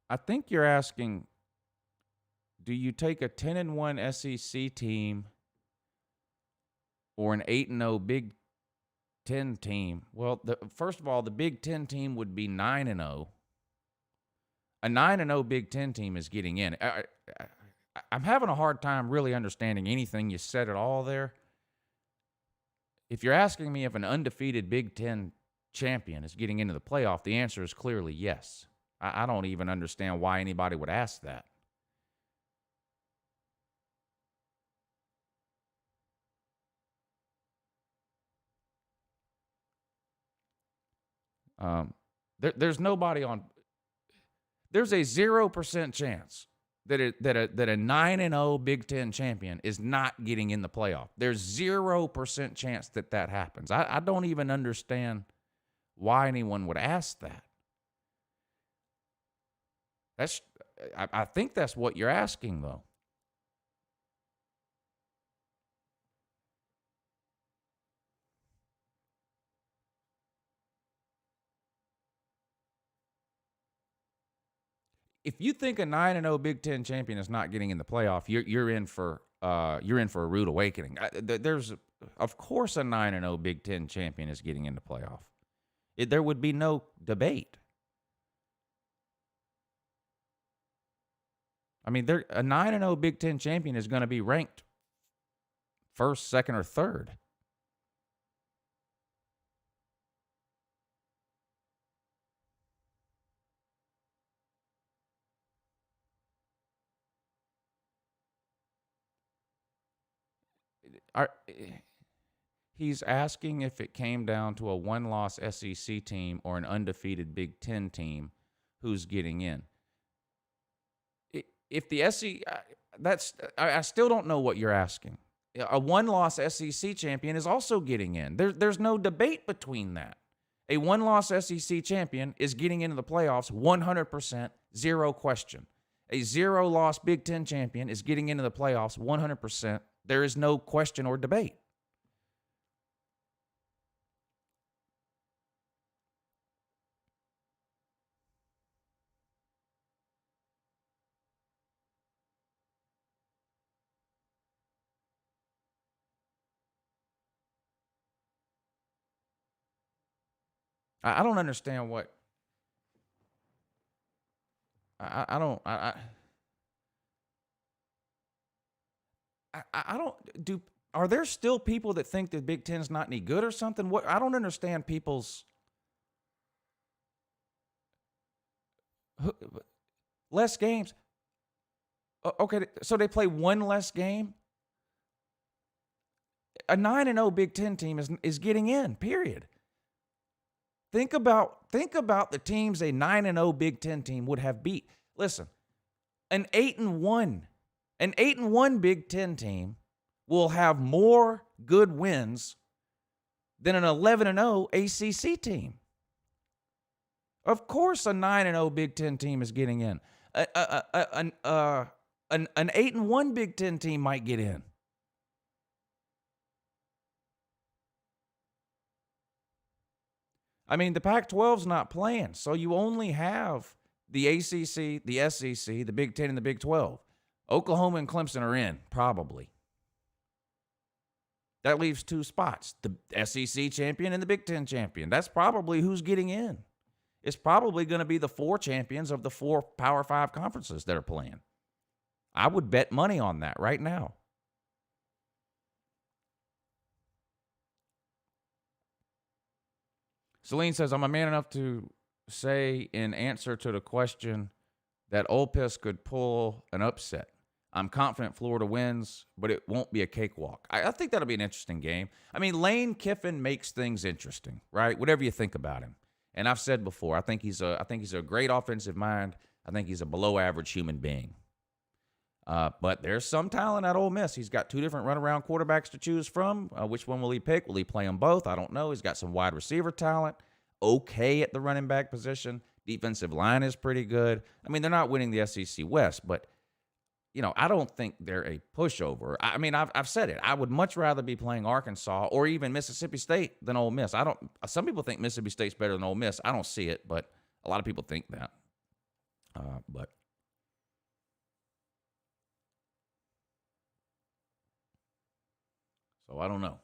I think you're asking, do you take a 10-1 SEC team or an 8-0 Big Ten team? Well, first of all, the Big Ten team would be 9-0. A 9-0 Big Ten team is getting in. I'm having a hard time really understanding anything you said at all there. If you're asking me if an undefeated Big Ten champion is getting into the playoff, the answer is clearly yes. I don't even understand why anybody would ask that. There's nobody on. There's a 0% chance that a 9-0 Big Ten champion is not getting in the playoff. There's 0% chance that happens. I don't even understand why anyone would ask that. I think that's what you're asking, though. If you think a 9-0 Big Ten champion is not getting in the playoff, you're in for a rude awakening. There's, of course, a 9-0 Big Ten champion is getting in the playoff. There would be no debate. I mean, a 9-0 Big Ten champion is going to be ranked first, second, or third. He's asking if it came down to a one-loss SEC team or an undefeated Big Ten team, who's getting in. If the SEC, I still don't know what you're asking. A one-loss SEC champion is also getting in. There's no debate between that. A one-loss SEC champion is getting into the playoffs 100%, zero question. A zero-loss Big Ten champion is getting into the playoffs 100%. There is no question or debate. I don't understand what. I don't. I don't do. Are there still people that think the Big Ten's not any good or something? What, I don't understand people's less games. Okay, so they play one less game. A 9-0 Big Ten team is getting in. Period. Think about the teams a 9-0 Big Ten team would have beat. Listen, an 8-1 An 8-1 Big Ten team will have more good wins than an 11-0 ACC team. Of course, a 9-0 Big Ten team is getting in. An 8-1 Big Ten team might get in. I mean, the Pac-12's not playing, so you only have the ACC, the SEC, the Big Ten, and the Big 12. Oklahoma and Clemson are in, probably. That leaves 2 spots, the SEC champion and the Big Ten champion. That's probably who's getting in. It's probably going to be the 4 champions of the 4 Power 5 conferences that are playing. I would bet money on that right now. Celine says, I'm a man enough to say in answer to the question that Ole Miss could pull an upset. I'm confident Florida wins, but it won't be a cakewalk. I think that'll be an interesting game. I mean, Lane Kiffin makes things interesting, right? Whatever you think about him. And I've said before, I think he's a great offensive mind. I think he's a below-average human being. But there's some talent at Ole Miss. He's got 2 different runaround quarterbacks to choose from. Which one will he pick? Will he play them both? I don't know. He's got some wide receiver talent. Okay at the running back position. Defensive line is pretty good. I mean, they're not winning the SEC West, but I don't think they're a pushover. I mean, I've said it. I would much rather be playing Arkansas or even Mississippi State than Ole Miss. Some people think Mississippi State's better than Ole Miss. I don't see it, but a lot of people think that. So I don't know.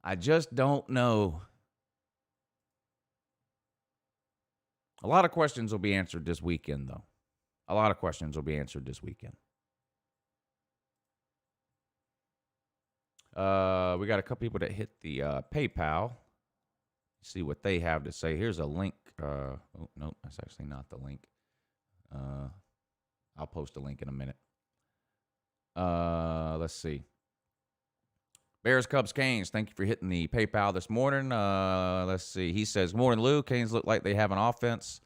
I just don't know. A lot of questions will be answered this weekend, though. A lot of questions will be answered this weekend. We got a couple people that hit the PayPal. See what they have to say. Here's a link. Oh, no, that's actually not the link. I'll post a link in a minute. Let's see. Bears, Cubs, Canes. Thank you for hitting the PayPal this morning. Let's see. He says, morning, Lou. Canes look like they have an offense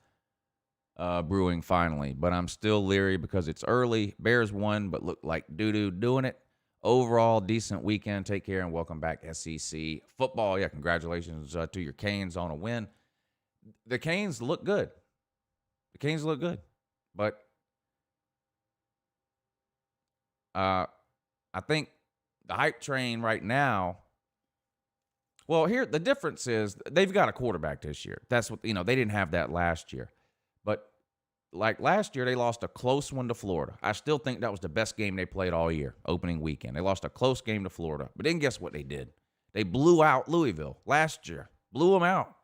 brewing finally, but I'm still leery because it's early. Bears won, but look like doo-doo doing it. Overall, decent weekend. Take care and welcome back, SEC football. Yeah, congratulations to your Canes on a win. The Canes look good. But I think the hype train right now, well, here the difference is they've got a quarterback this year. That's what, they didn't have that last year. But like last year, they lost a close one to Florida. I still think that was the best game they played all year, opening weekend. They lost a close game to Florida. But then guess what they did? They blew out Louisville last year. Blew them out.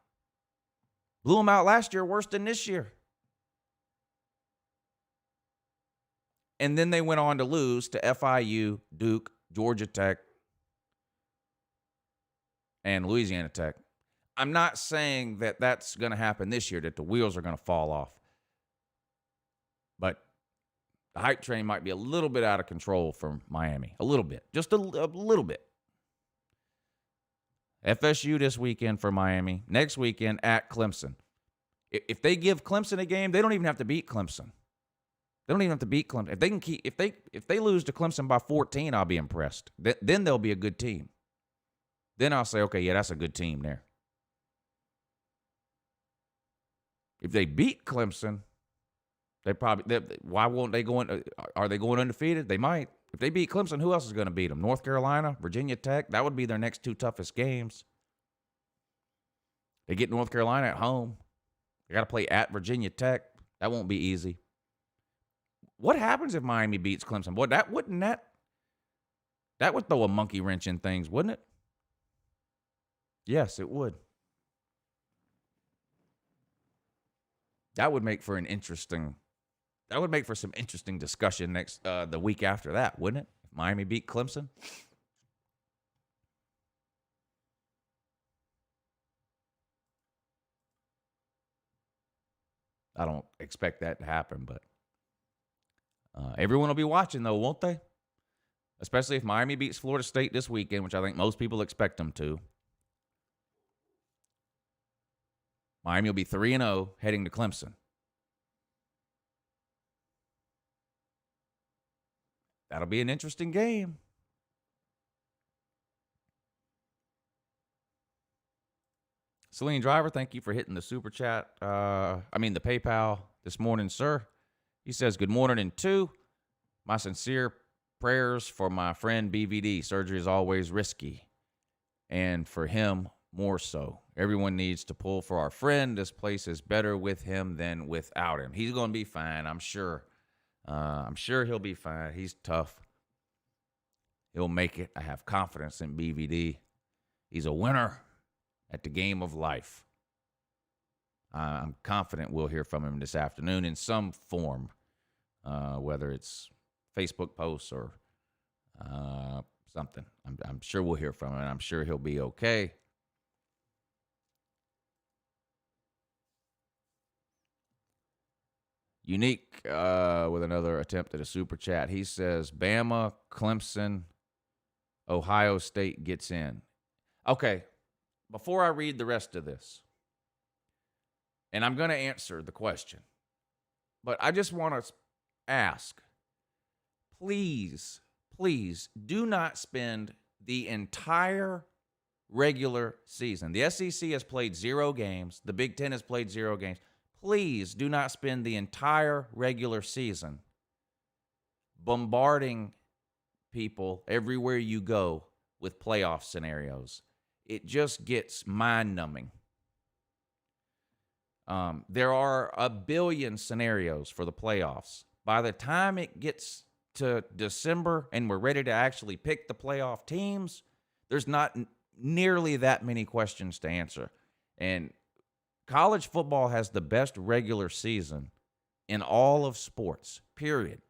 Blew them out last year worse than this year. And then they went on to lose to FIU, Duke, Georgia Tech, and Louisiana Tech. I'm not saying that that's going to happen this year, that the wheels are going to fall off. But the hype train might be a little bit out of control from Miami. A little bit. Just a little bit. FSU this weekend for Miami. Next weekend at Clemson. If they give Clemson a game, they don't even have to beat Clemson. They don't even have to beat Clemson. If they can if they lose to Clemson by 14, I'll be impressed. Then they'll be a good team. Then I'll say, okay, yeah, that's a good team there. If they beat Clemson, why won't they go in? Are they going undefeated? They might. If they beat Clemson, who else is going to beat them? North Carolina, Virginia Tech. That would be their next 2 toughest games. They get North Carolina at home. They got to play at Virginia Tech. That won't be easy. What happens if Miami beats Clemson? Boy, that would throw a monkey wrench in things, wouldn't it? Yes, it would. That would make for some interesting discussion the week after that, wouldn't it? If Miami beat Clemson. I don't expect that to happen, but everyone will be watching, though, won't they? Especially if Miami beats Florida State this weekend, which I think most people expect them to. Miami will be 3-0 heading to Clemson. That'll be an interesting game. Celine Driver, thank you for hitting the super chat. The PayPal this morning, sir. He says, good morning in 2. My sincere prayers for my friend BVD. Surgery is always risky. And for him, more so. Everyone needs to pull for our friend. This place is better with him than without him. He's going to be fine, I'm sure. I'm sure he'll be fine. He's tough. He'll make it. I have confidence in BVD. He's a winner at the game of life. I'm confident we'll hear from him this afternoon in some form, whether it's Facebook posts or something. I'm sure we'll hear from him, and I'm sure he'll be okay. Unique with another attempt at a super chat. He says, Bama, Clemson, Ohio State gets in. Okay, before I read the rest of this, and I'm going to answer the question, but I just want to ask, please do not spend the entire regular season. The SEC has played 0 games. The Big Ten has played 0 games. Please do not spend the entire regular season bombarding people everywhere you go with playoff scenarios. It just gets mind-numbing. There are a billion scenarios for the playoffs. By the time it gets to December and we're ready to actually pick the playoff teams, there's not nearly that many questions to answer. And college football has the best regular season in all of sports, period.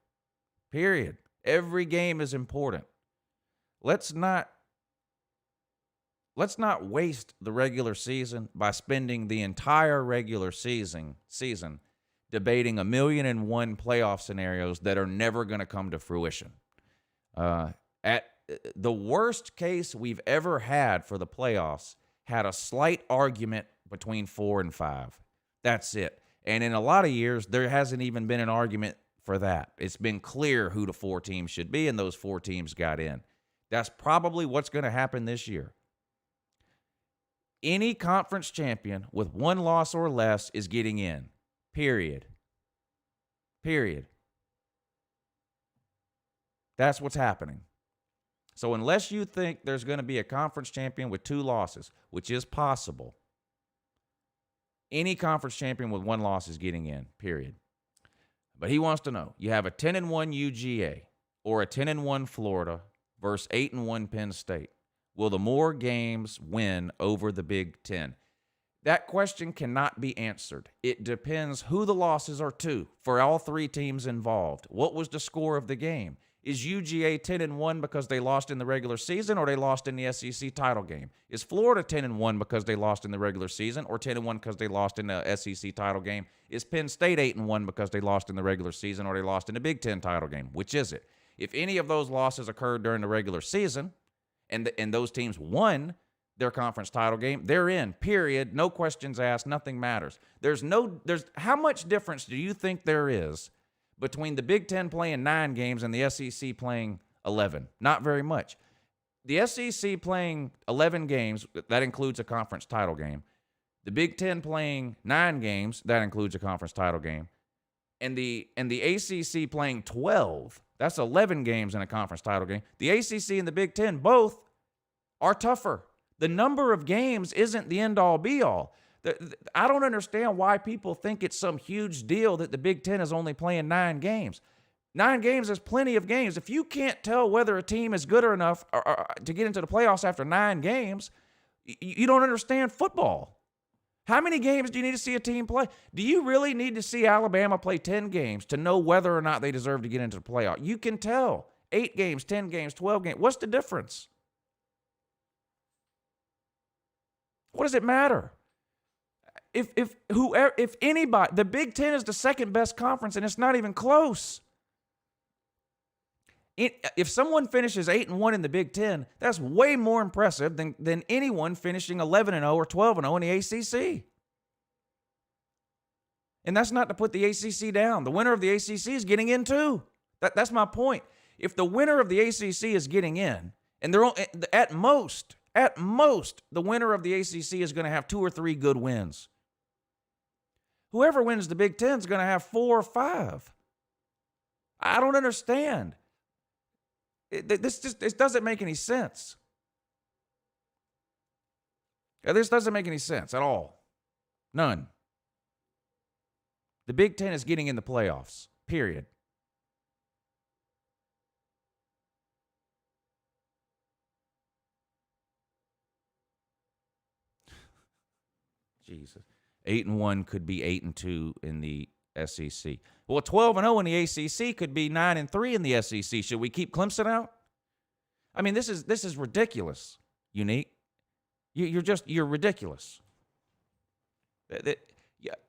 Every game is important. Let's not waste the regular season by spending the entire regular season debating 1,000,001 playoff scenarios that are never going to come to fruition. At the worst case we've ever had for the playoffs had a slight argument between 4 and 5. That's it. And in a lot of years, there hasn't even been an argument for that. It's been clear who the 4 teams should be, and those 4 teams got in. That's probably what's going to happen this year. Any conference champion with 1 loss or less is getting in. Period. That's what's happening. So unless you think there's going to be a conference champion with 2 losses, which is possible, any conference champion with 1 loss is getting in, period. But he wants to know, you have a 10-1 UGA or a 10-1 Florida versus 8-1 Penn State. Will the more games win over the Big Ten? That question cannot be answered. It depends who the losses are to for all 3 teams involved. What was the score of the game? Is UGA 10-1 because they lost in the regular season or they lost in the SEC title game? Is Florida 10-1 because they lost in the regular season or 10-1 because they lost in the SEC title game? Is Penn State 8-1 because they lost in the regular season or they lost in the Big Ten title game? Which is it? If any of those losses occurred during the regular season and those teams won their conference title game, they're in, period. No questions asked. Nothing matters. There's how much difference do you think there is between the Big Ten playing 9 games and the SEC playing 11? Not very much. The SEC playing 11 games, that includes a conference title game. The Big Ten playing 9 games, that includes a conference title game. And the ACC playing 12, that's 11 games in a conference title game. The ACC and the Big Ten both are tougher. The number of games isn't the end-all, be-all. I don't understand why people think it's some huge deal that the Big Ten is only playing 9 games. 9 games is plenty of games. If you can't tell whether a team is good or enough to get into the playoffs after 9 games, you don't understand football. How many games do you need to see a team play? Do you really need to see Alabama play 10 games to know whether or not they deserve to get into the playoff? You can tell. 8 games, 10 games, 12 games. What's the difference? What does it matter? If anybody, the Big Ten is the second best conference, and it's not even close. If someone finishes 8-1 in the Big Ten, that's way more impressive than anyone finishing 11-0 or 12-0 in the ACC. And that's not to put the ACC down. The winner of the ACC is getting in too. That's my point. If the winner of the ACC is getting in, and they're at most, the winner of the ACC is going to have 2 or 3 good wins. Whoever wins the Big Ten is going to have 4 or 5. I don't understand. This doesn't make any sense. This doesn't make any sense at all. None. The Big Ten is getting in the playoffs, period. Jesus. 8-1 could be 8-2 in the SEC. Well, 12-0 in the ACC could be 9-3 in the SEC. Should we keep Clemson out? I mean, this is ridiculous. Unique. You're ridiculous.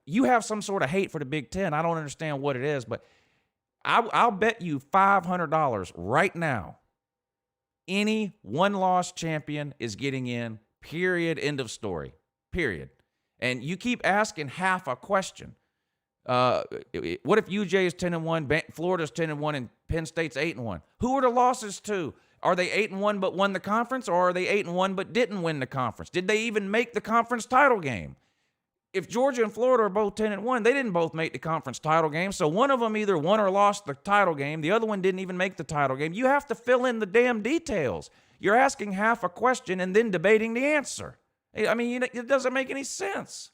You have some sort of hate for the Big Ten. I don't understand what it is, but I'll bet you $500 right now. Any one-loss champion is getting in. Period. End of story. Period. And you keep asking half a question. What if UJ is 10-1, Florida's 10-1, and Penn State's 8-1? Who are the losses to? Are they 8-1 but won the conference, or are they 8-1 but didn't win the conference? Did they even make the conference title game? If Georgia and Florida are both 10-1, they didn't both make the conference title game. So one of them either won or lost the title game. The other one didn't even make the title game. You have to fill in the damn details. You're asking half a question and then debating the answer. I mean, it doesn't make any sense.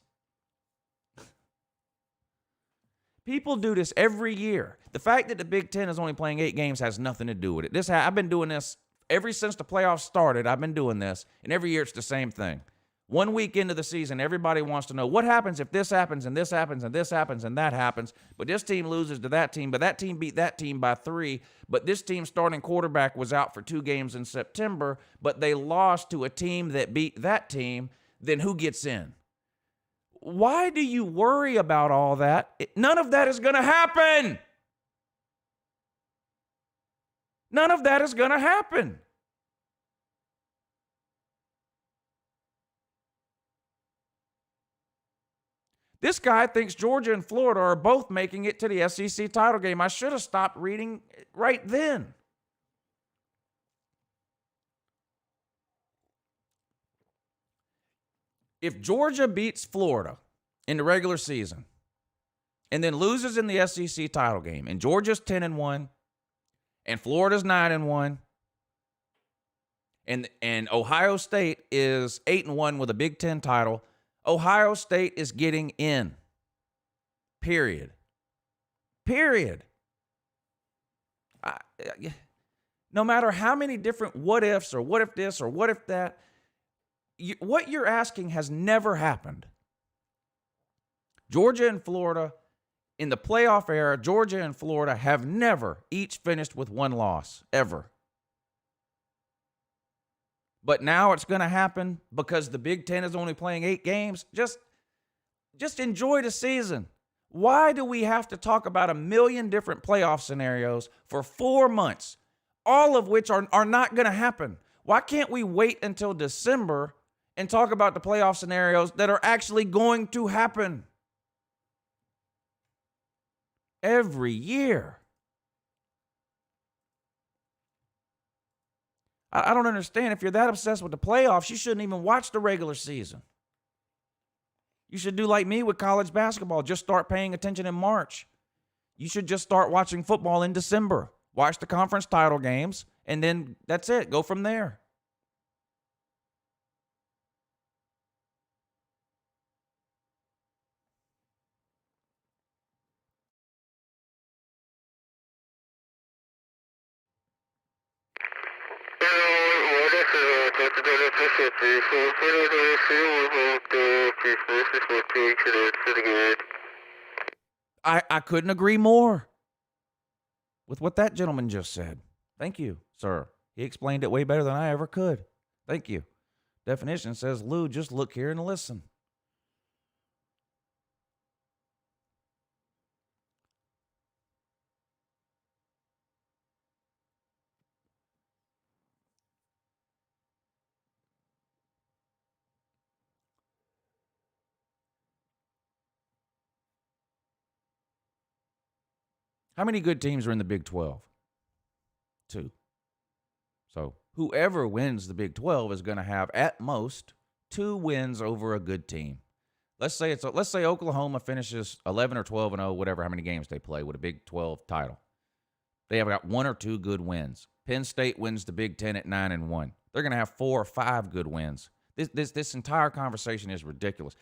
People do this every year. The fact that the Big Ten is only playing 8 games has nothing to do with it. I've been doing this ever since the playoffs started. I've been doing this, and every year it's the same thing. 1 week into the season, everybody wants to know what happens if this happens and this happens and this happens and that happens, but this team loses to that team, but that team beat that team by 3, but this team's starting quarterback was out for 2 games in September, but they lost to a team that beat that team, then who gets in? Why do you worry about all that? None of that is going to happen. None of that is going to happen. This guy thinks Georgia and Florida are both making it to the SEC title game. I should have stopped reading right then. If Georgia beats Florida in the regular season and then loses in the SEC title game, and Georgia's 10-1 and Florida's 9-1 and Ohio State is 8-1 with a Big Ten title, Ohio State is getting in. Period. Period. No matter how many different what ifs or what if this or what if that, what you're asking has never happened. Georgia and Florida, in the playoff era, Georgia and Florida have never each finished with 1 loss, ever. But now it's going to happen because the Big Ten is only playing 8 games. Just enjoy the season. Why do we have to talk about a million different playoff scenarios for 4 months, all of which are not going to happen? Why can't we wait until December and talk about the playoff scenarios that are actually going to happen? Every year. I don't understand. If you're that obsessed with the playoffs, you shouldn't even watch the regular season. You should do like me with college basketball. Just start paying attention in March. You should just start watching football in December. Watch the conference title games, and then that's it. Go from there. I couldn't agree more with what that gentleman just said. Thank you, sir. He explained it way better than I ever could. Thank you. Definition says, Lou, just look here and listen. How many good teams are in the Big 12? 2. So whoever wins the Big 12 is going to have at most 2 wins over a good team. Let's say Oklahoma finishes 11 or 12 and 0, whatever how many games they play with a Big 12 title. They have got 1 or 2 good wins. Penn State wins the Big 10 at 9 and 1. They're going to have 4 or 5 good wins. This entire conversation is ridiculous.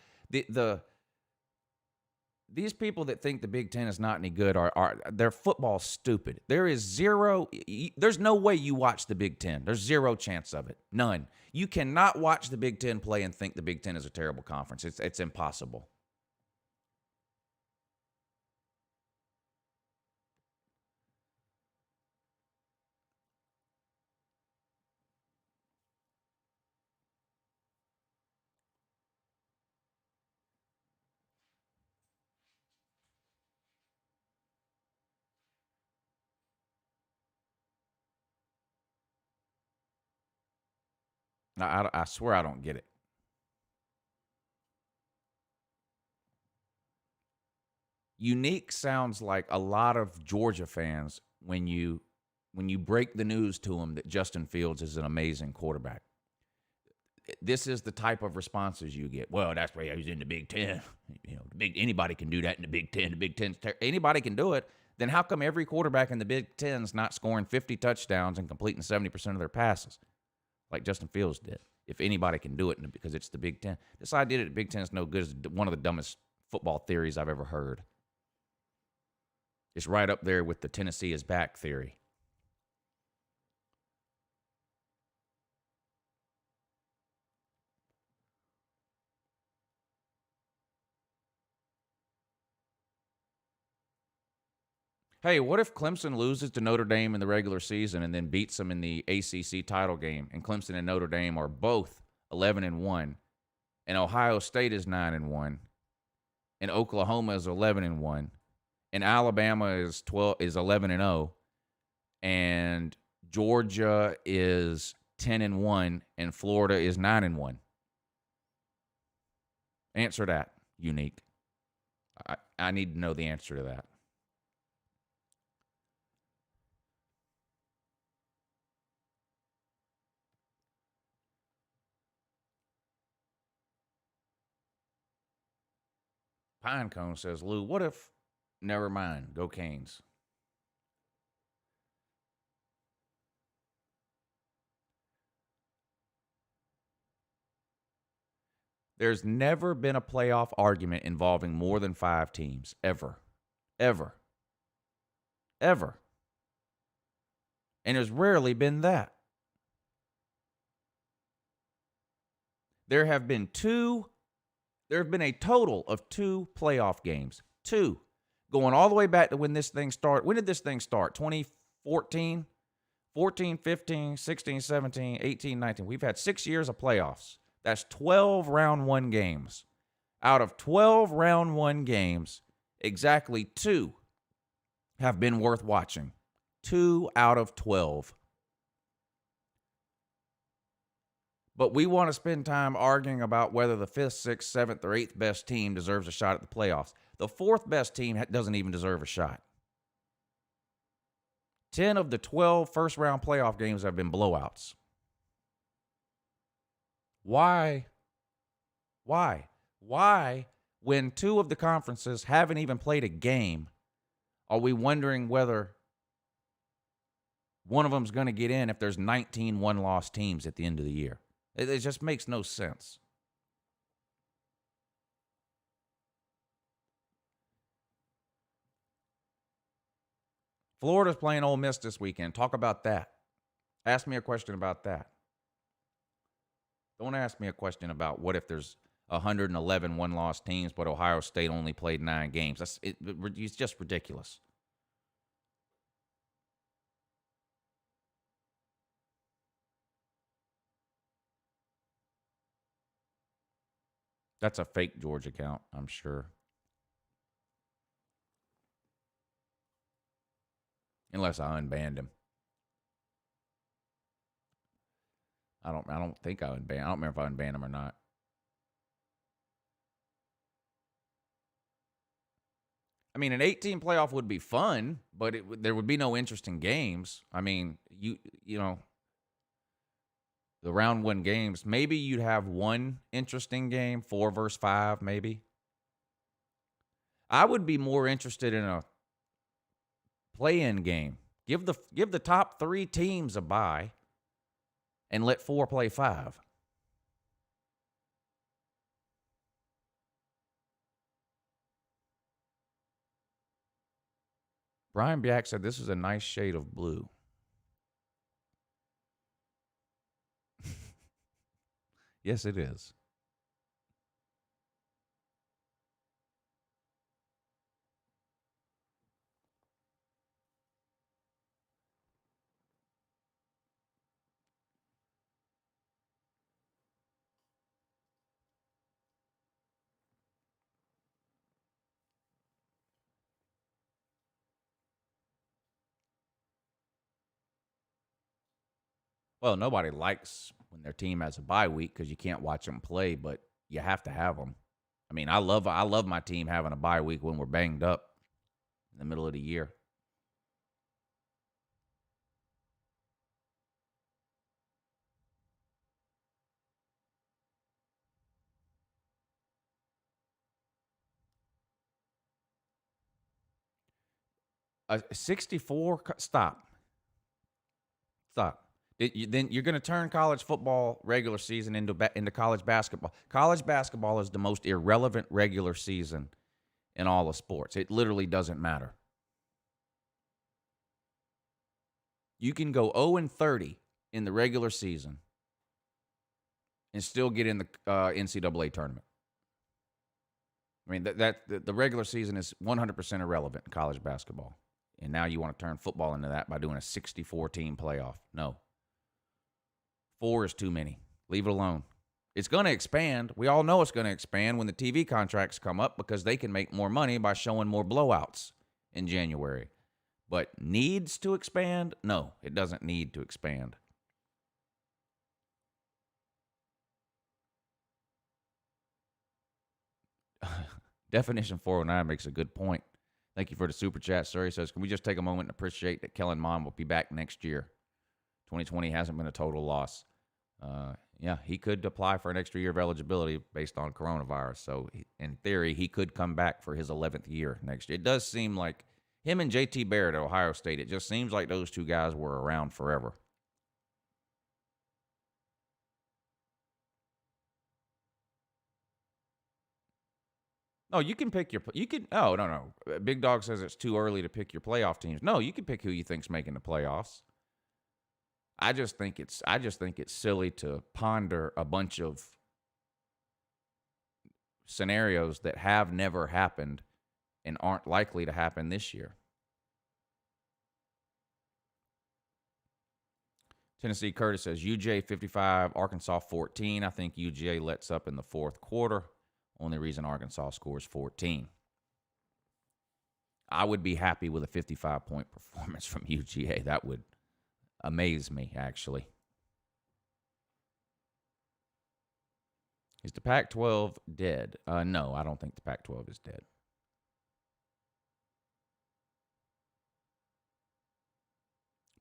These people that think the Big Ten is not any good are their football stupid. There's no way you watch the Big Ten. There's 0 chance of it. None. You cannot watch the Big Ten play and think the Big Ten is a terrible conference. It's impossible. I swear I don't get it. Unique sounds like a lot of Georgia fans when you break the news to them that Justin Fields is an amazing quarterback. This is the type of responses you get. Well, that's why he's in the Big Ten. Anybody can do that in the Big Ten. The Big Ten, anybody can do it. Then how come every quarterback in the Big Ten's not scoring 50 touchdowns and completing 70% of their passes, like Justin Fields did? If anybody can do it, because it's the Big Ten. This idea that the Big Ten is no good is one of the dumbest football theories I've ever heard. It's right up there with the Tennessee is back theory. Hey, what if Clemson loses to Notre Dame in the regular season and then beats them in the ACC title game, and Clemson and Notre Dame are both 11 and 1, and Ohio State is 9 and 1, and Oklahoma is 11 and 1, and Alabama is 11 and 0, and Georgia is 10 and 1, and Florida is 9 and 1? Answer that, Unique. I need to know the answer to that. Pinecone says, Lou, what if, never mind, go Canes. There's never been a playoff argument involving more than 5 teams, ever. Ever. Ever. And there's rarely been that. There have been a total of 2 playoff games. 2. Going all the way back to when this thing started. When did this thing start? 2014? 14, 15, 16, 17, 18, 19. We've had 6 years of playoffs. That's 12 round 1 games. Out of 12 round 1 games, exactly 2 have been worth watching. 2 out of 12. But we want to spend time arguing about whether the 5th, 6th, 7th, or 8th best team deserves a shot at the playoffs. The 4th best team doesn't even deserve a shot. 10 of the 12 first-round playoff games have been blowouts. Why? Why, when 2 of the conferences haven't even played a game, are we wondering whether one of them's going to get in if there's 19 one-loss teams at the end of the year? It just makes no sense. Florida's playing Ole Miss this weekend. Talk about that. Ask me a question about that. Don't ask me a question about what if there's 111 one-loss teams, but Ohio State only played 9 games. It's just ridiculous. That's a fake George account, I'm sure. Unless I unbanned him. I don't think I unbanned. I don't remember if I unbanned him or not. I mean, an 8-team playoff would be fun, but there would be no interesting games. I mean, you know, the round 1 games, maybe you'd have one interesting game, 4 versus 5, maybe. I would be more interested in a play-in game. Give the top 3 teams a bye and let 4 play 5. Brian Biak said this is a nice shade of blue. Yes, it is. Well, nobody likes when their team has a bye week because you can't watch them play, but you have to have them. I mean, I love my team having a bye week when we're banged up in the middle of the year. A 64, stop. Then you're going to turn college football regular season into college basketball. College basketball is the most irrelevant regular season in all of sports. It literally doesn't matter. You can go 0-30 in the regular season and still get in the NCAA tournament. I mean, the regular season is 100% irrelevant in college basketball. And now you want to turn football into that by doing a 64-team playoff. No. 4 is too many. Leave it alone. It's going to expand. We all know it's going to expand when the TV contracts come up because they can make more money by showing more blowouts in January. But needs to expand? No, it doesn't need to expand. Definition 409 makes a good point. Thank you for the super chat, sir. He says, can we just take a moment and appreciate that Kellen Mond will be back next year? 2020 hasn't been a total loss. Yeah, he could apply for an extra year of eligibility based on coronavirus. So, in theory, he could come back for his 11th year next year. It does seem like him and J.T. Barrett at Ohio State, it just seems like those two guys were around forever. No, you can pick oh, no. Big Dog says it's too early to pick your playoff teams. No, you can pick who you think's making the playoffs. I just think it's silly to ponder a bunch of scenarios that have never happened and aren't likely to happen this year. Tennessee Curtis says UJ 55, Arkansas 14. I think UGA lets up in the fourth quarter. Only reason Arkansas scores 14. I would be happy with a 55-point performance from UGA. That would amaze me, actually. Is the Pac-12 dead? No, I don't think the Pac-12 is dead.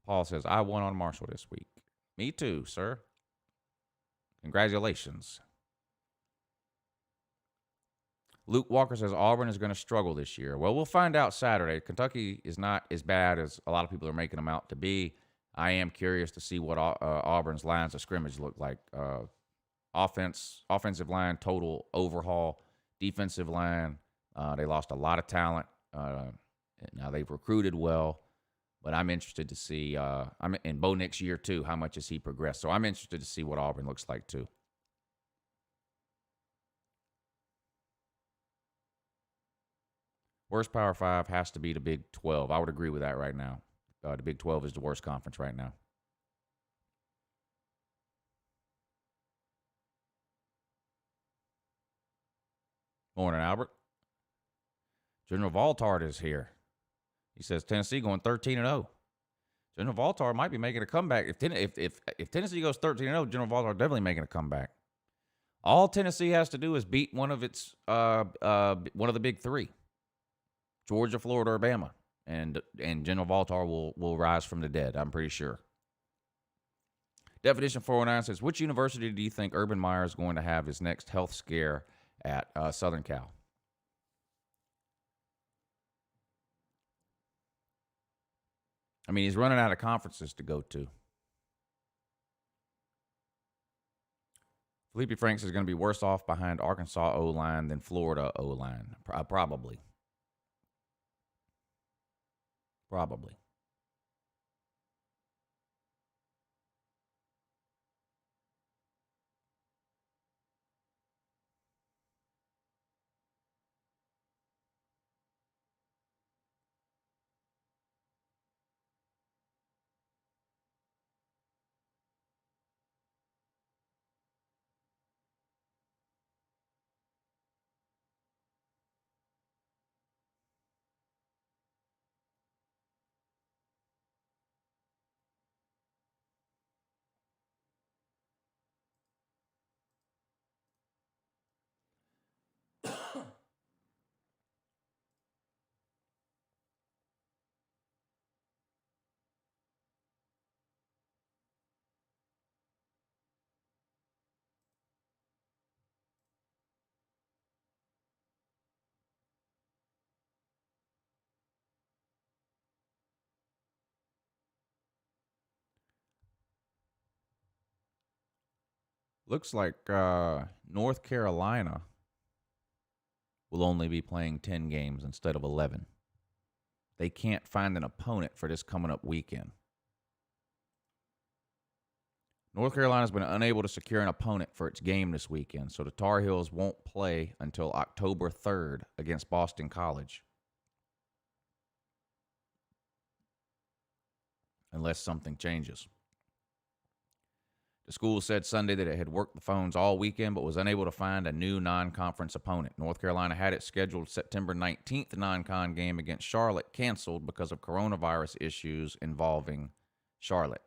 Paul says, I won on Marshall this week. Me too, sir. Congratulations. Luke Walker says Auburn is going to struggle this year. Well, we'll find out Saturday. Kentucky is not as bad as a lot of people are making them out to be. I am curious to see what Auburn's lines of scrimmage look like. Offensive line, total overhaul. Defensive line, they lost a lot of talent. Now they've recruited well, but I'm interested to see. I'm in Bo Nix year too. How much has he progressed? So I'm interested to see what Auburn looks like too. Worst Power 5 has to be the Big 12. I would agree with that right now. The Big 12 is the worst conference right now. Morning, Albert. General Valtard is here. He says Tennessee going 13-0. General Valtard might be making a comeback. If Tennessee goes 13-0, General Valtard definitely making a comeback. All Tennessee has to do is beat one of the big three. Georgia, Florida, or Bama. And General Valtar will rise from the dead, I'm pretty sure. Definition 409 says, which university do you think Urban Meyer is going to have his next health scare at? Southern Cal. I mean, he's running out of conferences to go to. Felipe Franks is going to be worse off behind Arkansas O-line than Florida O-line. Probably. Looks like North Carolina will only be playing 10 games instead of 11. They can't find an opponent for this coming up weekend. North Carolina's been unable to secure an opponent for its game this weekend, so the Tar Heels won't play until October 3rd against Boston College. Unless something changes. The school said Sunday that it had worked the phones all weekend but was unable to find a new non-conference opponent. North Carolina had its scheduled September 19th non-con game against Charlotte canceled because of coronavirus issues involving Charlotte.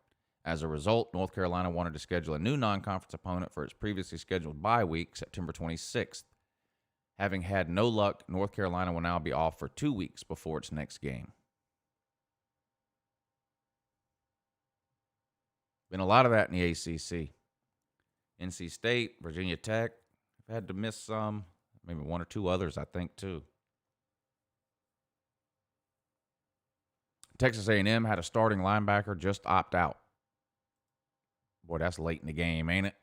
As a result, North Carolina wanted to schedule a new non-conference opponent for its previously scheduled bye week, September 26th. Having had no luck, North Carolina will now be off for 2 weeks before its next game. Been a lot of that in the ACC. NC State, Virginia Tech, I've had to miss some, maybe one or two others, I think, too. Texas A&M had a starting linebacker just opt out. Boy, that's late in the game, ain't it?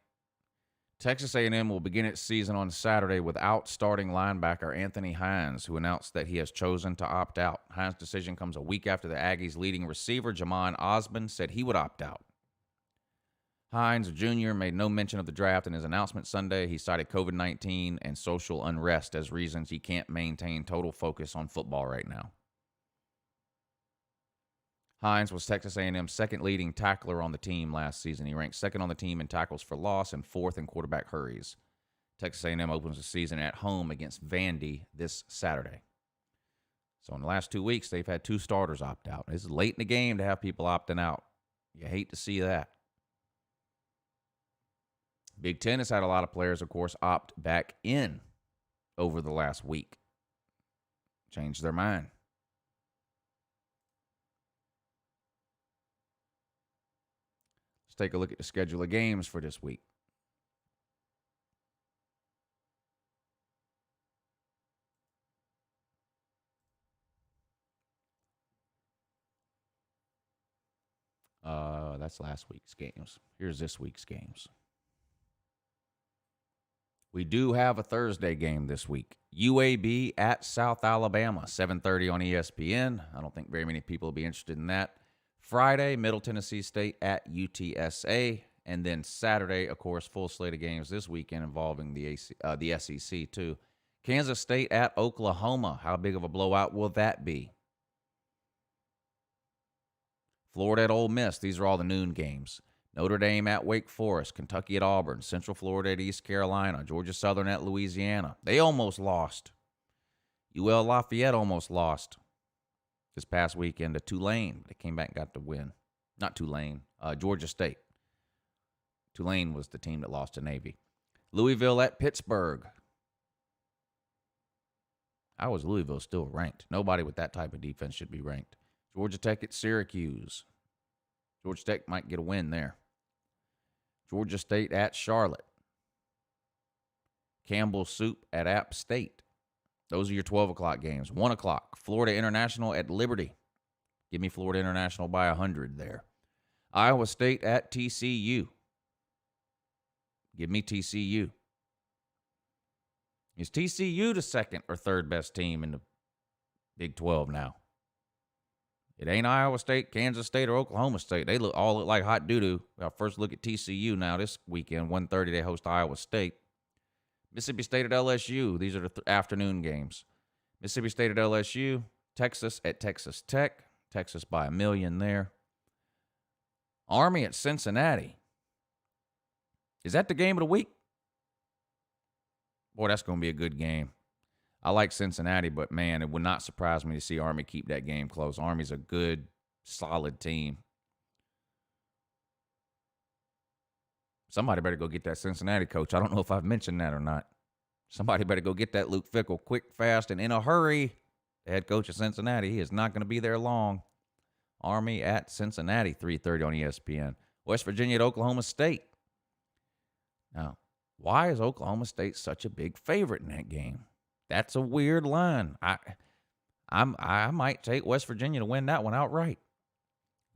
Texas A&M will begin its season on Saturday without starting linebacker Anthony Hines, who announced that he has chosen to opt out. Hines' decision comes a week after the Aggies' leading receiver, Jamon Osmond, said he would opt out. Hines, Jr., made no mention of the draft in his announcement Sunday. He cited COVID-19 and social unrest as reasons he can't maintain total focus on football right now. Hines was Texas A&M's second leading tackler on the team last season. He ranked second on the team in tackles for loss and fourth in quarterback hurries. Texas A&M opens the season at home against Vandy this Saturday. So in the last 2 weeks, they've had two starters opt out. It's late in the game to have people opting out. You hate to see that. Big Ten has had a lot of players, of course, opt back in over the last week. Changed their mind. Let's take a look at the schedule of games for this week. That's last week's games. Here's this week's games. We do have a Thursday game this week. UAB at South Alabama, 7:30 on ESPN. I don't think very many people will be interested in that. Friday, Middle Tennessee State at UTSA. And then Saturday, of course, full slate of games this weekend involving the SEC too. Kansas State at Oklahoma. How big of a blowout will that be? Florida at Ole Miss. These are all the noon games. Notre Dame at Wake Forest, Kentucky at Auburn, Central Florida at East Carolina, Georgia Southern at Louisiana. They almost lost. UL Lafayette almost lost this past weekend to Tulane. They came back and got the win. Not Tulane, Georgia State. Tulane was the team that lost to Navy. Louisville at Pittsburgh. Louisville still ranked. Nobody with that type of defense should be ranked. Georgia Tech at Syracuse. Georgia Tech might get a win there. Georgia State at Charlotte. Campbell Soup at App State. Those are your 12 o'clock games. 1 o'clock, Florida International at Liberty. Give me Florida International by 100 there. Iowa State at TCU. Give me TCU. Is TCU the second or third best team in the Big 12 now? It ain't Iowa State, Kansas State, or Oklahoma State. They all look like hot doo-doo. Our first look at TCU now this weekend. 1:30 they host Iowa State. Mississippi State at LSU. These are the afternoon games. Mississippi State at LSU. Texas at Texas Tech. Texas by 1 million there. Army at Cincinnati. Is that the game of the week? Boy, that's going to be a good game. I like Cincinnati, but, man, it would not surprise me to see Army keep that game close. Army's a good, solid team. Somebody better go get that Cincinnati coach. I don't know if I've mentioned that or not. Somebody better go get that Luke Fickell quick, fast, and in a hurry. The head coach of Cincinnati, he is not going to be there long. Army at Cincinnati, 3:30 on ESPN. West Virginia at Oklahoma State. Now, why is Oklahoma State such a big favorite in that game? That's a weird line. I might take West Virginia to win that one outright.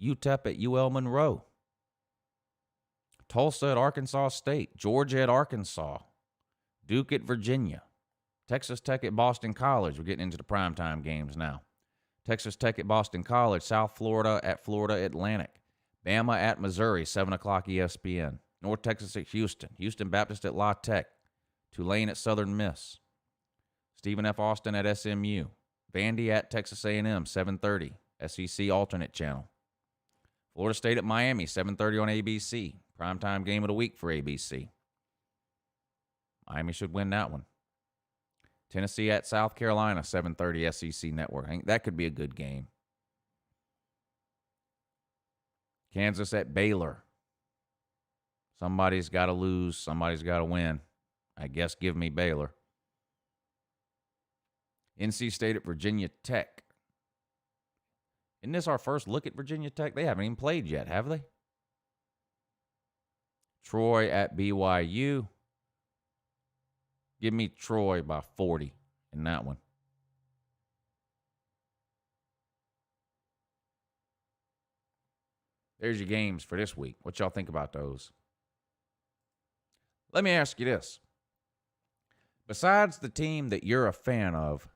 UTEP at UL Monroe. Tulsa at Arkansas State. Georgia at Arkansas. Duke at Virginia. Texas Tech at Boston College. We're getting into the primetime games now. Texas Tech at Boston College. South Florida at Florida Atlantic. Bama at Missouri, 7 o'clock ESPN. North Texas at Houston. Houston Baptist at La Tech. Tulane at Southern Miss. Stephen F. Austin at SMU. Vandy at Texas A&M, 7:30. SEC alternate channel. Florida State at Miami, 7:30 on ABC. Primetime game of the week for ABC. Miami should win that one. Tennessee at South Carolina, 7:30 SEC Network. I think that could be a good game. Kansas at Baylor. Somebody's got to lose. Somebody's got to win. I guess give me Baylor. NC State at Virginia Tech. Isn't this our first look at Virginia Tech? They haven't even played yet, have they? Troy at BYU. Give me Troy by 40 in that one. There's your games for this week. What y'all think about those? Let me ask you this. Besides the team that you're a fan of,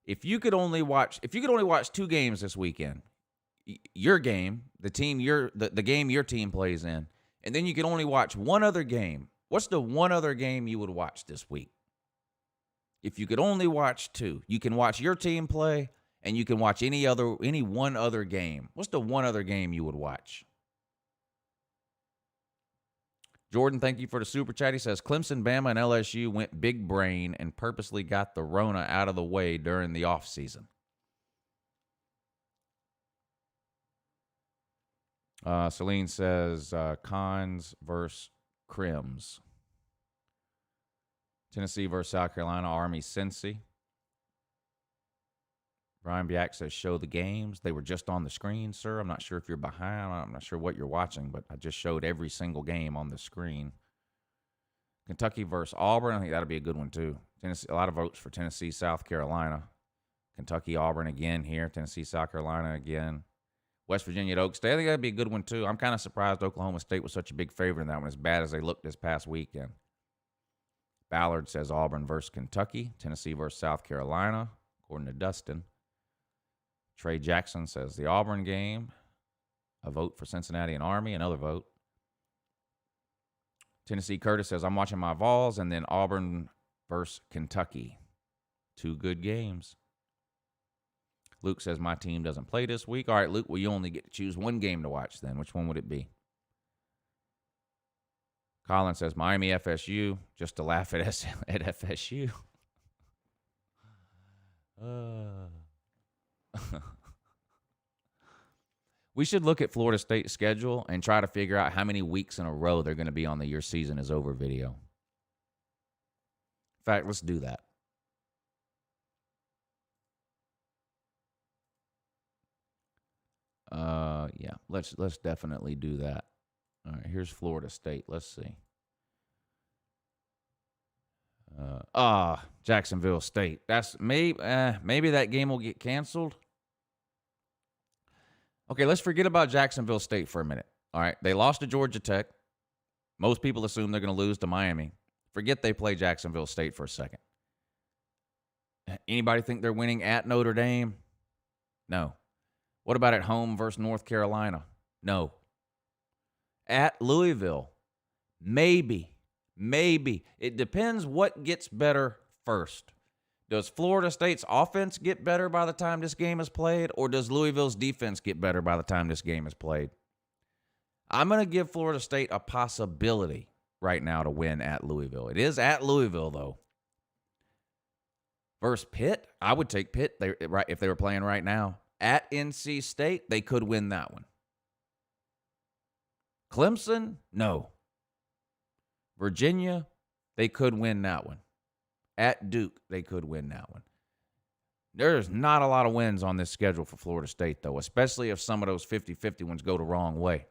if you could only watch 2 games this weekend, your game, the game your team plays in, and then you could only watch one other game, what's the one other game you would watch this week? If you could only watch 2, you can watch your team play and you can watch any one other game. What's the one other game you would watch? Jordan, thank you for the super chat. He says, Clemson, Bama, and LSU went big brain and purposely got the Rona out of the way during the offseason. Celine says, Cons versus Crims. Tennessee versus South Carolina, Army, Cincy. Brian Biak says, show the games. They were just on the screen, sir. I'm not sure if you're behind. I'm not sure what you're watching, but I just showed every single game on the screen. Kentucky versus Auburn. I think that'll be a good one, too. Tennessee, a lot of votes for Tennessee, South Carolina. Kentucky, Auburn again here. Tennessee, South Carolina again. West Virginia at Oak State. I think that'd be a good one, too. I'm kind of surprised Oklahoma State was such a big favorite in that one, as bad as they looked this past weekend. Ballard says Auburn versus Kentucky. Tennessee versus South Carolina, according to Dustin. Trey Jackson says the Auburn game. A vote for Cincinnati and Army. Another vote. Tennessee Curtis says, I'm watching my Vols. And then Auburn versus Kentucky. 2 good games. Luke says, my team doesn't play this week. All right, Luke, well, you only get to choose one game to watch then. Which one would it be? Colin says, Miami FSU. Just to laugh at FSU. We should look at Florida State's schedule and try to figure out how many weeks in a row they're going to be on the Your Season Is Over video. In fact, let's do that. Yeah, let's definitely do that. All right, here's Florida State. Let's see. Jacksonville State. That's maybe that game will get canceled. Okay, let's forget about Jacksonville State for a minute. All right, they lost to Georgia Tech. Most people assume they're going to lose to Miami. Forget they play Jacksonville State for a second. Anybody think they're winning at Notre Dame? No. What about at home versus North Carolina? No. At Louisville? Maybe. Maybe. It depends what gets better first. Does Florida State's offense get better by the time this game is played, or does Louisville's defense get better by the time this game is played? I'm going to give Florida State a possibility right now to win at Louisville. It is at Louisville, though. Versus Pitt, I would take Pitt if they were playing right now. At NC State, they could win that one. Clemson, no. Virginia, they could win that one. At Duke, they could win that one. There's not a lot of wins on this schedule for Florida State, though, especially if some of those 50-50 ones go the wrong way.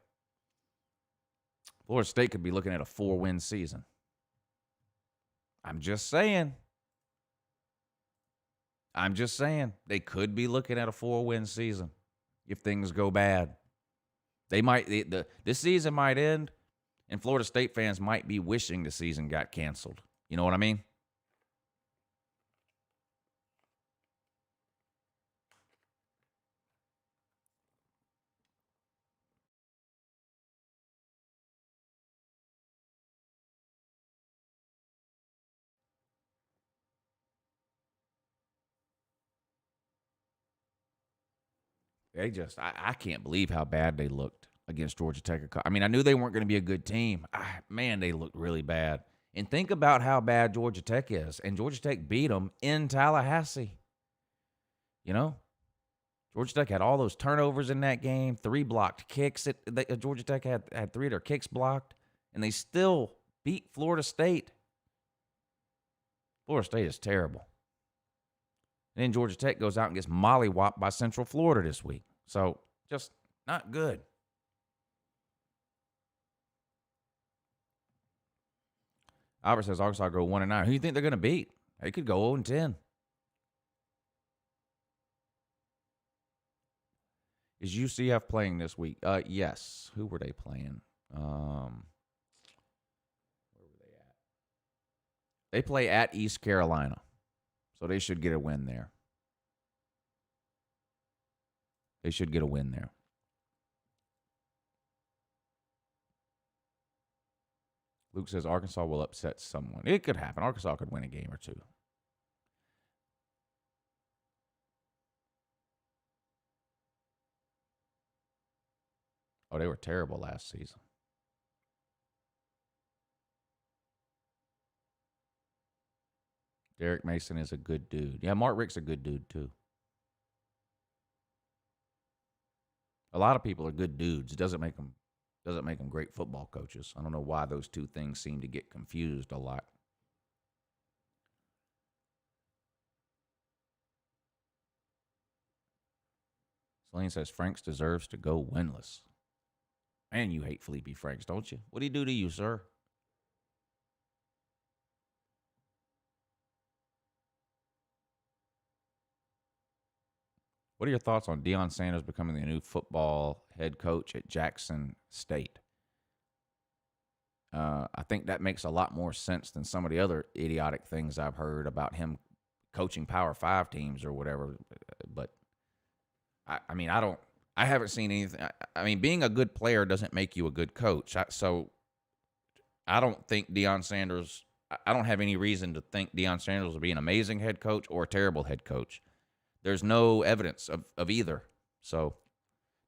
Florida State could be looking at a 4-win season. I'm just saying. They could be looking at a 4-win season if things go bad. They might. This season might end, and Florida State fans might be wishing the season got canceled. You know what I mean? I can't believe how bad they looked against Georgia Tech. I mean, I knew they weren't going to be a good team. Man, they looked really bad. And think about how bad Georgia Tech is. And Georgia Tech beat them in Tallahassee. You know? Georgia Tech had all those turnovers in that game, 3 blocked kicks. Georgia Tech had 3 of their kicks blocked, and they still beat Florida State. Florida State is terrible. And then Georgia Tech goes out and gets mollywopped by Central Florida this week. So, just not good. Albert says Arkansas go 1-9. Who do you think they're going to beat? They could go 0-10. Is UCF playing this week? Yes. Who were they playing? Where were they at? They play at East Carolina. So they should get a win there. Luke says Arkansas will upset someone. It could happen. Arkansas could win a game or two. Oh, they were terrible last season. Derek Mason is a good dude. Yeah, Mark Richt's a good dude, too. A lot of people are good dudes. It doesn't make them great football coaches. I don't know why those two things seem to get confused a lot. Celine says Franks deserves to go winless. Man, you hate Felipe Franks, don't you? What did he do to you, sir? What are your thoughts on Deion Sanders becoming the new football head coach at Jackson State? I think that makes a lot more sense than some of the other idiotic things I've heard about him coaching Power 5 teams or whatever. But, I haven't seen anything. I mean, being a good player doesn't make you a good coach. So I don't think Deion Sanders – I don't have any reason to think Deion Sanders will be an amazing head coach or a terrible head coach. There's no evidence of either. So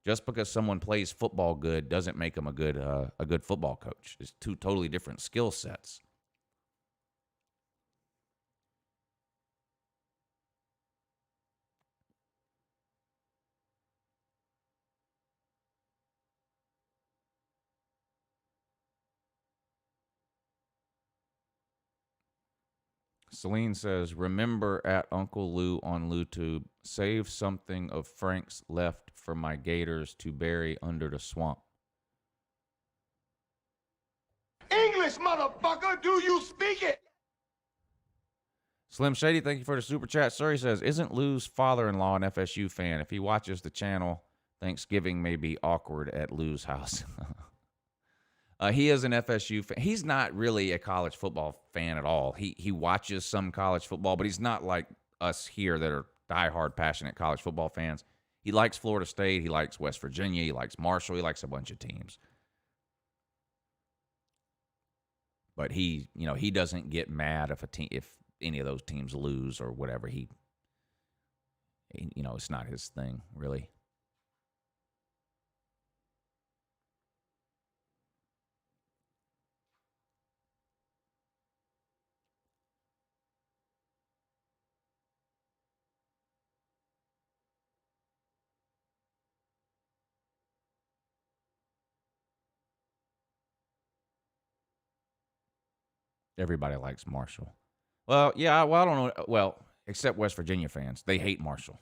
just because someone plays football good doesn't make them a good football coach. It's two totally different skill sets. Celine says, remember at Uncle Lou on LouTube, save something of Frank's left for my gators to bury under the swamp. English, motherfucker, do you speak it? Slim Shady, thank you for the super chat. Sir, he says, isn't Lou's father-in-law an FSU fan? If he watches the channel, Thanksgiving may be awkward at Lou's house. He is an FSU fan. He's not really a college football fan at all. He watches some college football, but he's not like us here that are diehard, passionate college football fans. He likes Florida State. He likes West Virginia. He likes Marshall. He likes a bunch of teams. But he doesn't get mad if any of those teams lose or whatever. He it's not his thing, really. Everybody likes Marshall. Well, yeah, I don't know. Well, except West Virginia fans. They hate Marshall.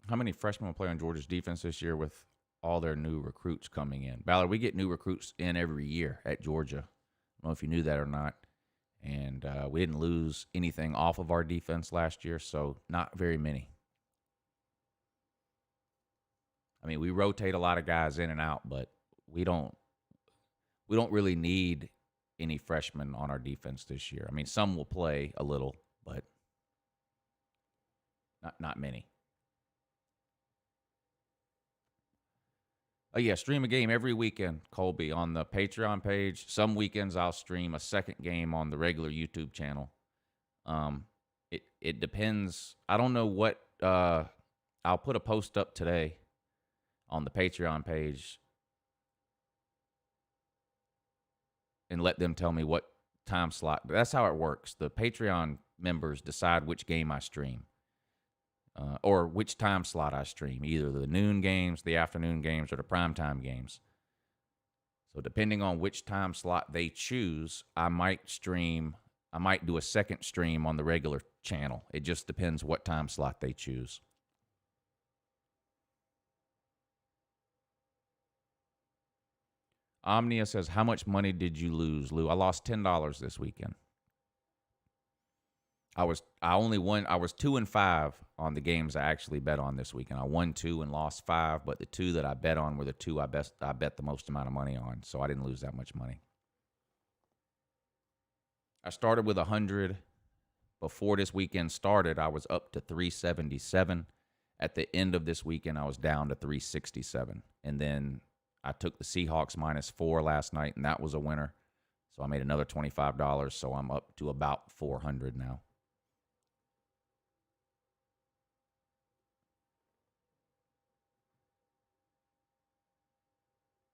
How many freshmen will play on Georgia's defense this year with all their new recruits coming in? Ballard, we get new recruits in every year at Georgia. I don't know if you knew that or not. And we didn't lose anything off of our defense last year, so not very many. I mean, we rotate a lot of guys in and out, but we don't really need any freshmen on our defense this year. I mean, some will play a little, but not many. Oh, yeah, stream a game every weekend, Colby, on the Patreon page. Some weekends I'll stream a second game on the regular YouTube channel. It depends. I don't know what I'll put a post up today on the Patreon page and let them tell me what time slot. That's how it works. The Patreon members decide which game I stream. Or which time slot I stream, either the noon games, the afternoon games, or the primetime games. So depending on which time slot they choose, I might do a second stream on the regular channel. It just depends what time slot they choose. Omnia says, how much money did you lose, Lou? I lost $10 this weekend. I was 2-5 on the games I actually bet on this weekend. I won 2 and lost 5, but the 2 that I bet on were the 2 I bet the most amount of money on, so I didn't lose that much money. I started with 100. Before this weekend started, I was up to 377. At the end of this weekend, I was down to 367. And then I took the Seahawks -4 last night, and that was a winner. So I made another $25, so I'm up to about 400 now.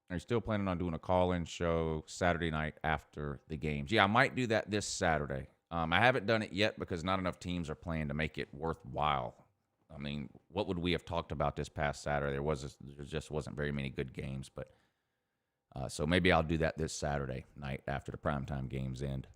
Are you still planning on doing a call-in show Saturday night after the games? Yeah, I might do that this Saturday. I haven't done it yet because not enough teams are playing to make it worthwhile. I mean, what would we have talked about this past Saturday? There just wasn't very many good games, but so maybe I'll do that this Saturday night after the primetime games end.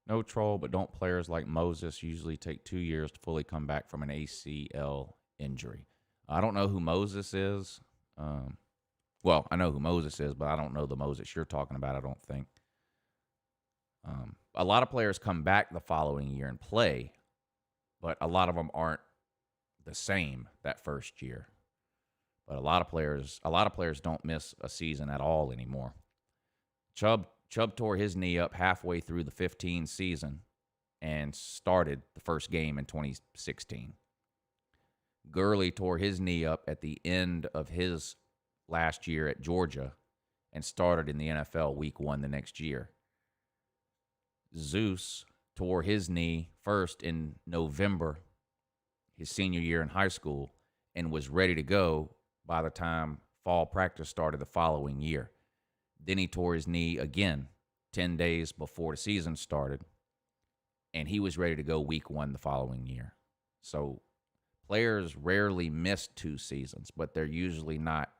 No troll, but don't players like Moses usually take 2 years to fully come back from an ACL injury? I don't know who Moses is. Well, I know who Moses is, but I don't know the Moses you're talking about, I don't think. A lot of players come back the following year and play, but a lot of them aren't the same that first year. But a lot of players don't miss a season at all anymore. Chubb tore his knee up halfway through the 15 season, and started the first game in 2016. Gurley tore his knee up at the end of his last year at Georgia and started in the NFL week 1 the next year. Zeus tore his knee first in November, his senior year in high school, and was ready to go by the time fall practice started the following year. Then he tore his knee again 10 days before the season started, and he was ready to go week 1 the following year. So players rarely miss 2 seasons, but they're usually not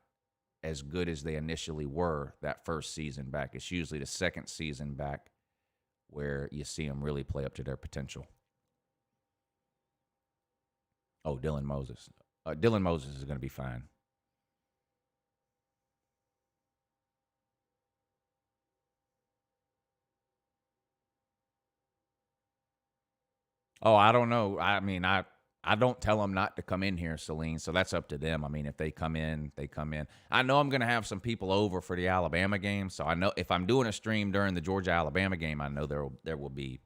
as good as they initially were that first season back. It's usually the second season back where you see them really play up to their potential. Oh, Dylan Moses. Dylan Moses is going to be fine. Oh, I don't know. I mean, I don't tell them not to come in here, Celine, so that's up to them. I mean, if they come in, they come in. I know I'm going to have some people over for the Alabama game, so I know if I'm doing a stream during the Georgia-Alabama game, I know there will be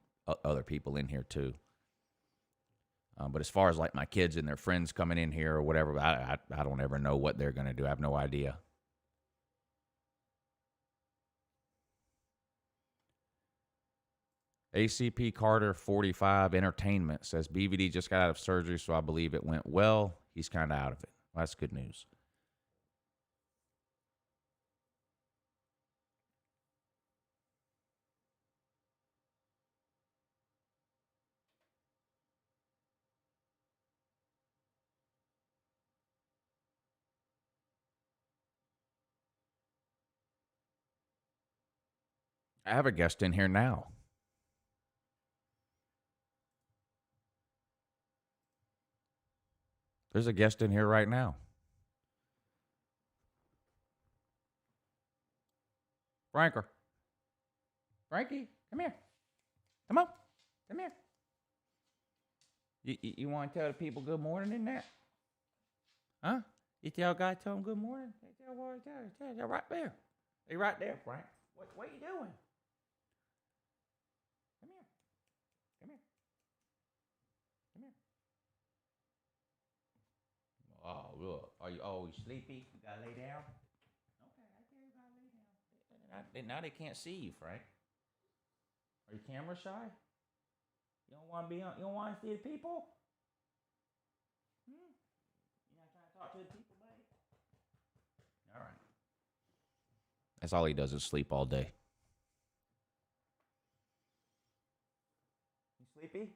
other people in here too. But as far as like my kids and their friends coming in here or whatever, I don't ever know what they're going to do. I have no idea. ACP Carter 45 Entertainment says BVD just got out of surgery, so I believe it went well. He's kind of out of it. Well, that's good news. I have a guest in here now. There's a guest in here right now. Frankie, come here. Come on. Come here. You want to tell the people good morning in that? Huh? You tell God, tell them good morning? They're right there. They're right there, Frank. What are you doing? Come here. Come here. Come here. Oh, look. Are you always sleepy? You got to lay down? Okay, I tell you got to lay down. Now they can't see you, Frank. Are you camera shy? You don't want to be on, you don't want to see the people? You not trying to talk to the people, buddy? All right. That's all he does is sleep all day. You sleepy?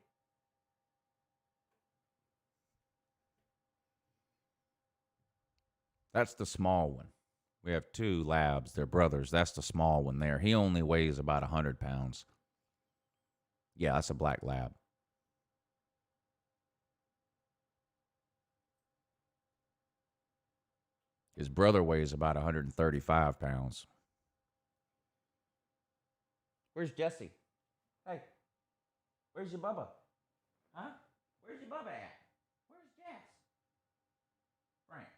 That's the small one. We have 2 labs. They're brothers. That's the small one there. He only weighs about 100 pounds. Yeah, that's a black lab. His brother weighs about 135 pounds. Where's Jesse? Hey, where's your Bubba? Huh? Where's your Bubba at? Where's Jess? Frank,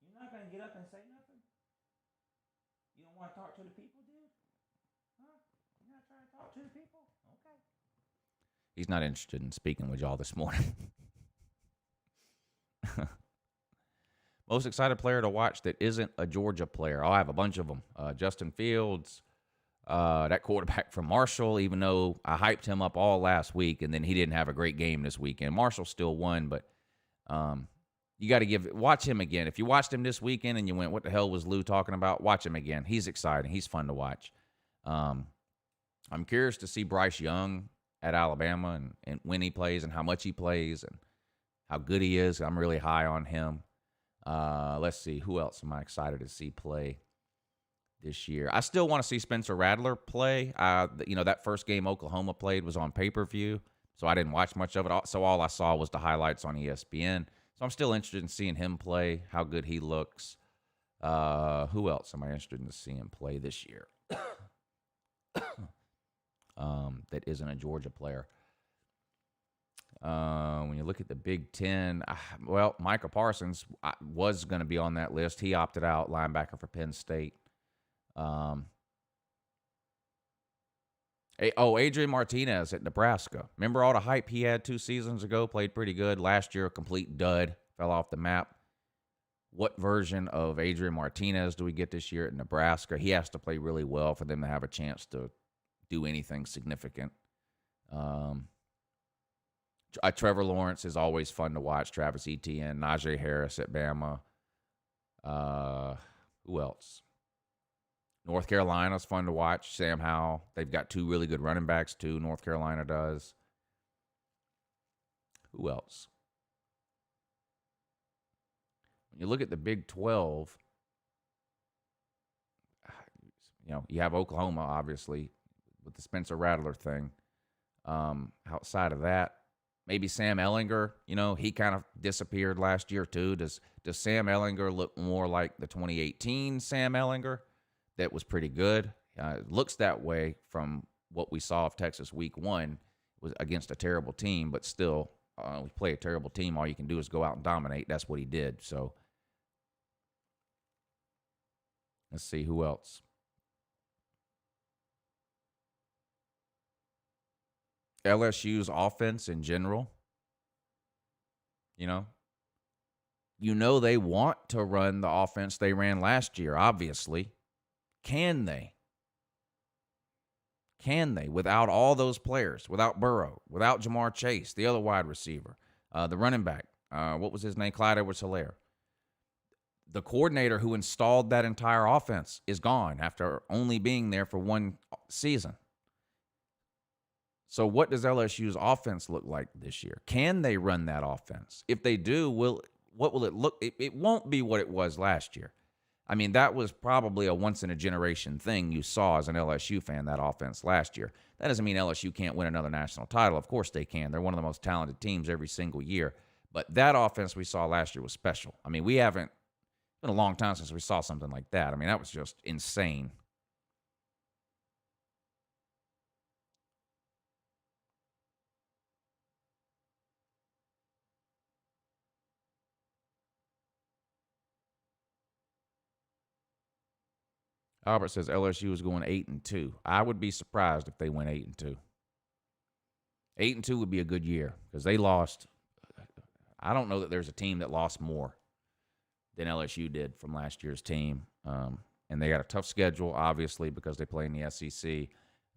you're not going to get up and say nothing? You don't want to talk to the people, dude? Huh? You're not trying to talk to the people? Okay. He's not interested in speaking with y'all this morning. Most excited player to watch that isn't a Georgia player. Oh, I have a bunch of them. Justin Fields, that quarterback from Marshall, even though I hyped him up all last week, and then he didn't have a great game this weekend. Marshall still won, but you got to watch him again. If you watched him this weekend and you went, what the hell was Lou talking about? Watch him again. He's exciting. He's fun to watch. I'm curious to see Bryce Young at Alabama and when he plays and how much he plays and how good he is. I'm really high on him. Let's see. Who else am I excited to see play this year? I still want to see Spencer Rattler play. That first game Oklahoma played was on pay-per-view, so I didn't watch much of it. So all I saw was the highlights on ESPN. So I'm still interested in seeing him play, how good he looks. Who else am I interested in seeing him play this year? That isn't a Georgia player. When you look at the Big Ten, Micah Parsons was going to be on that list. He opted out, linebacker for Penn State. Adrian Martinez at Nebraska. Remember all the hype he had 2 seasons ago? Played pretty good. Last year, a complete dud. Fell off the map. What version of Adrian Martinez do we get this year at Nebraska? He has to play really well for them to have a chance to do anything significant. Trevor Lawrence is always fun to watch. Travis Etienne, Najee Harris at Bama. Who else? North Carolina's fun to watch. Sam Howell. They've got 2 really good running backs, too. North Carolina does. Who else? When you look at the Big 12, you have Oklahoma, obviously, with the Spencer Rattler thing. Outside of that, maybe Sam Ehlinger. He kind of disappeared last year, too. Does Sam Ehlinger look more like the 2018 Sam Ehlinger? That was pretty good. It looks that way from what we saw of Texas week 1. It was against a terrible team, but still, we play a terrible team. All you can do is go out and dominate. That's what he did. So let's see who else. LSU's offense in general. They want to run the offense they ran last year, obviously. Can they? Without all those players, without Burrow, without Jamar Chase, the other wide receiver, the running back, what was his name? Clyde Edwards-Helaire. The coordinator who installed that entire offense is gone after only being there for 1 season. So what does LSU's offense look like this year? Can they run that offense? If they do, what will it look? It won't be what it was last year. I mean, that was probably a once-in-a-generation thing you saw as an LSU fan, that offense last year. That doesn't mean LSU can't win another national title. Of course they can. They're one of the most talented teams every single year. But that offense we saw last year was special. I mean, it's been a long time since we saw something like that. I mean, that was just insane. Albert says LSU is going 8-2. I would be surprised if they went 8-2. 8-2 would be a good year because they lost. I don't know that there's a team that lost more than LSU did from last year's team. And they got a tough schedule, obviously, because they play in the SEC.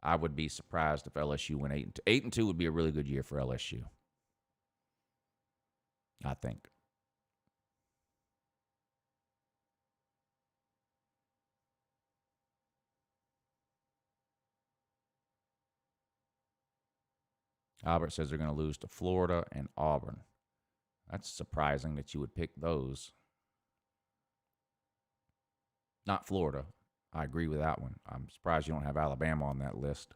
I would be surprised if LSU went 8-2. 8-2 would be a really good year for LSU, I think. Albert says they're going to lose to Florida and Auburn. That's surprising that you would pick those. Not Florida. I agree with that one. I'm surprised you don't have Alabama on that list.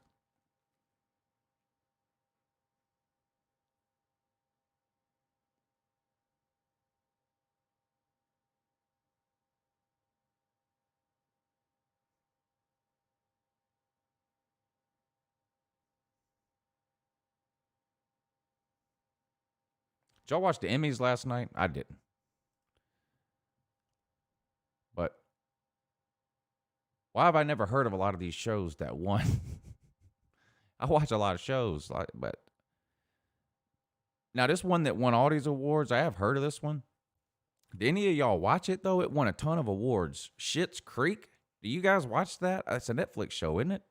Did y'all watch the Emmys last night? I didn't. But why have I never heard of a lot of these shows that won? I watch a lot of shows, but now this one that won all these awards, I have heard of this one. Did any of y'all watch it, though? It won a ton of awards. Schitt's Creek? Do you guys watch that? It's a Netflix show, isn't it?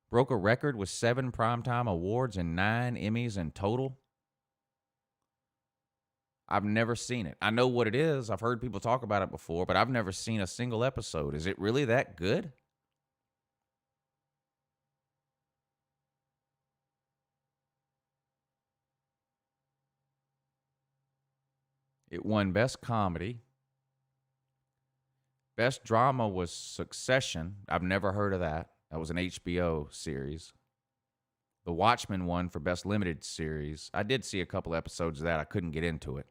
Broke a record with 7 primetime awards and 9 Emmys in total. I've never seen it. I know what it is. I've heard people talk about it before, but I've never seen a single episode. Is it really that good? It won Best Comedy. Best Drama was Succession. I've never heard of that. That was an HBO series. The Watchmen won for Best Limited Series. I did see a couple episodes of that. I couldn't get into it.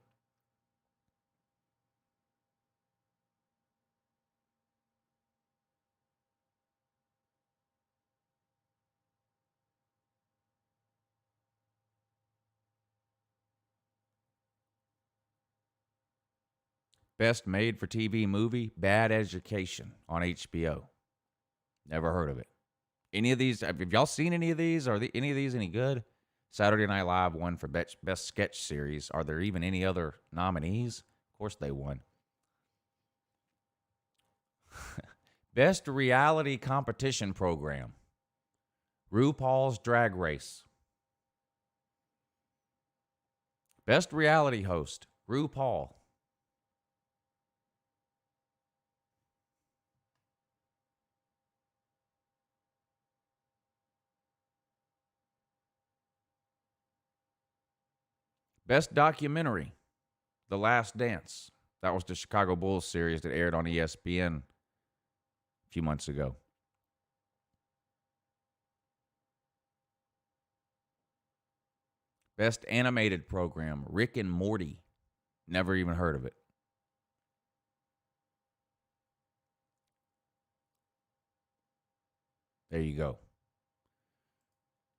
Best Made-for-TV movie, Bad Education on HBO. Never heard of it. Any of these? Have y'all seen any of these? Are any of these any good? Saturday Night Live won for best sketch series. Are there even any other nominees? Of course they won. Best reality competition program. RuPaul's Drag Race. Best reality host. RuPaul. Best documentary, The Last Dance. That was the Chicago Bulls series that aired on ESPN a few months ago. Best animated program, Rick and Morty. Never even heard of it. There you go.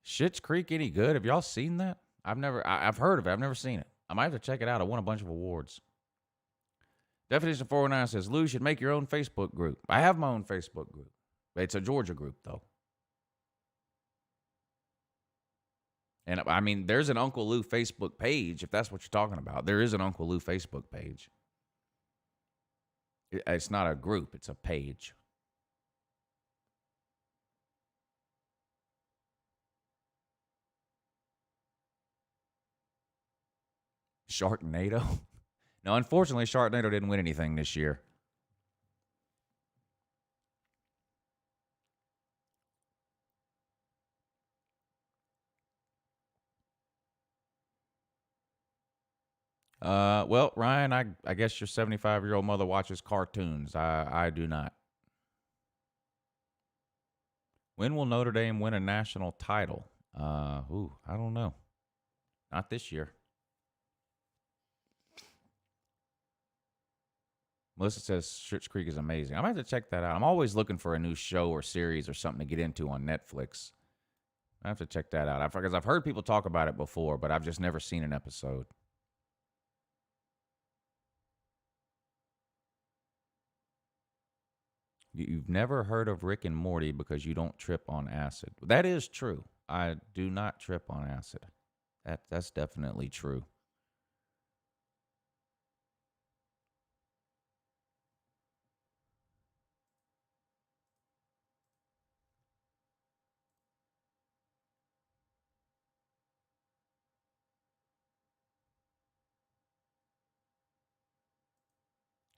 Schitt's Creek any good? Have y'all seen that? I've heard of it. I've never seen it. I might have to check it out. I won a bunch of awards. Definition 409 says, Lou should make your own Facebook group. I have my own Facebook group. It's a Georgia group, though. And I mean, there's an Uncle Lou Facebook page, if that's what you're talking about. There is an Uncle Lou Facebook page. It's not a group, it's a page. Sharknado? No, unfortunately, Sharknado didn't win anything this year. Well, Ryan, I guess your 75-year-old mother watches cartoons. I do not. When will Notre Dame win a national title? I don't know. Not this year. Melissa says Schitt's Creek is amazing. I'm going to have to check that out. I'm always looking for a new show or series or something to get into on Netflix. I have to check that out. Because I've heard people talk about it before, but I've just never seen an episode. You've never heard of Rick and Morty because you don't trip on acid. That is true. I do not trip on acid. That's definitely true.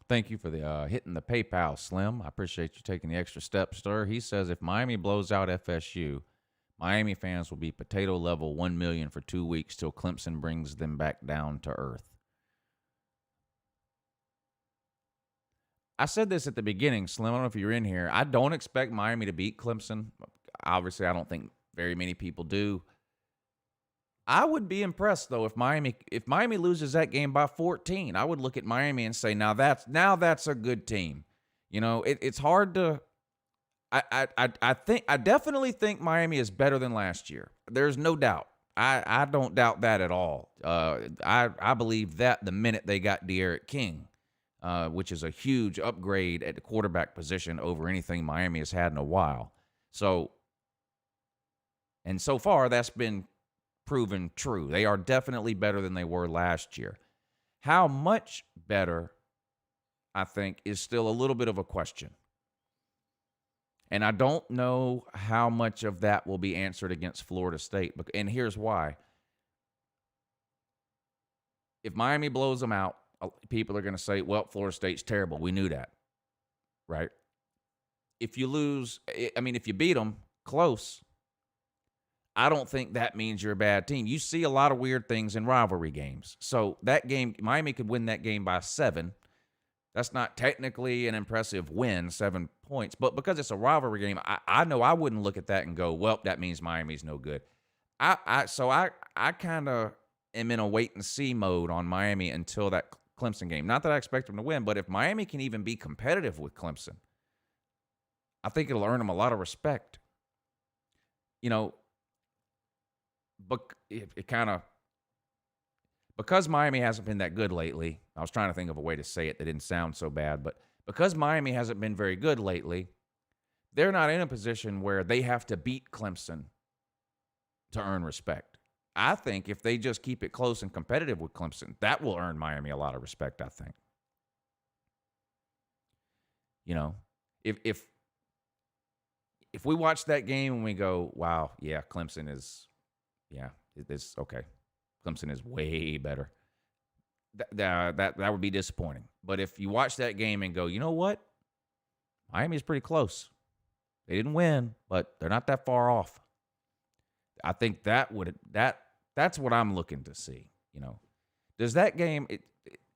Thank you for the hitting the PayPal, Slim. I appreciate you taking the extra step, sir. He says if Miami blows out FSU, Miami fans will be potato level 1 million for 2 weeks till Clemson brings them back down to earth. I said this at the beginning, Slim. I don't know if you're in here. I don't expect Miami to beat Clemson. Obviously, I don't think very many people do. I would be impressed though if Miami loses that game by 14. I would look at Miami and say, now that's a good team. You know, it's hard to. I definitely think Miami is better than last year. There's no doubt. I don't doubt that at all. I believe that the minute they got De'Aaron King, which is a huge upgrade at the quarterback position over anything Miami has had in a while. So far that's been proven true. They are definitely better than they were last year. How much better, I think, is still a little bit of a question. And I don't know how much of that will be answered against Florida State. And here's why. If Miami blows them out, people are going to say, well, Florida State's terrible. We knew that, right? If you if you beat them close, I don't think that means you're a bad team. You see a lot of weird things in rivalry games. So that game, Miami could win that game by 7. That's not technically an impressive win, 7 points. But because it's a rivalry game, I know I wouldn't look at that and go, well, that means Miami's no good. I kind of am in a wait-and-see mode on Miami until that Clemson game. Not that I expect them to win, but if Miami can even be competitive with Clemson, I think it'll earn them a lot of respect. You know, but because Miami hasn't been that good lately, I was trying to think of a way to say it that didn't sound so bad, but because Miami hasn't been very good lately, they're not in a position where they have to beat Clemson to earn respect. I think if they just keep it close and competitive with Clemson, that will earn Miami a lot of respect, I think. You know, if we watch that game and we go, wow, yeah, Clemson is, yeah, it's okay. Clemson is way better. That would be disappointing. But if you watch that game and go, you know what? Miami is pretty close. They didn't win, but they're not that far off. I think that's what I'm looking to see. You know, does that game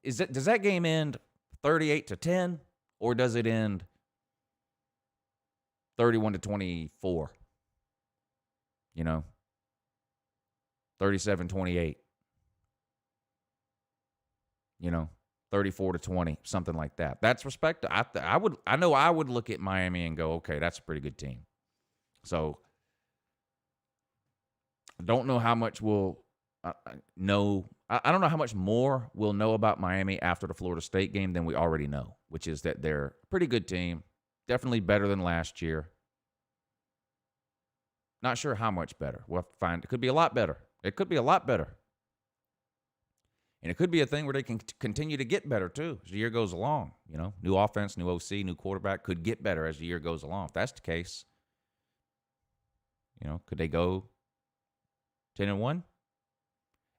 does that game end 38-10, or does it end 31-24? You know, 37-28. You know, 34-20, something like that. That's respect. I know I would look at Miami and go, okay, that's a pretty good team. So I don't know how much we'll know. I don't know how much more we'll know about Miami after the Florida State game than we already know, which is that they're a pretty good team, definitely better than last year. Not sure how much better. We'll have to find. It could be a lot better. It could be a lot better. And it could be a thing where they can continue to get better, too, as the year goes along. You know, new offense, new OC, new quarterback could get better as the year goes along. If that's the case, you know, could they go 10-1?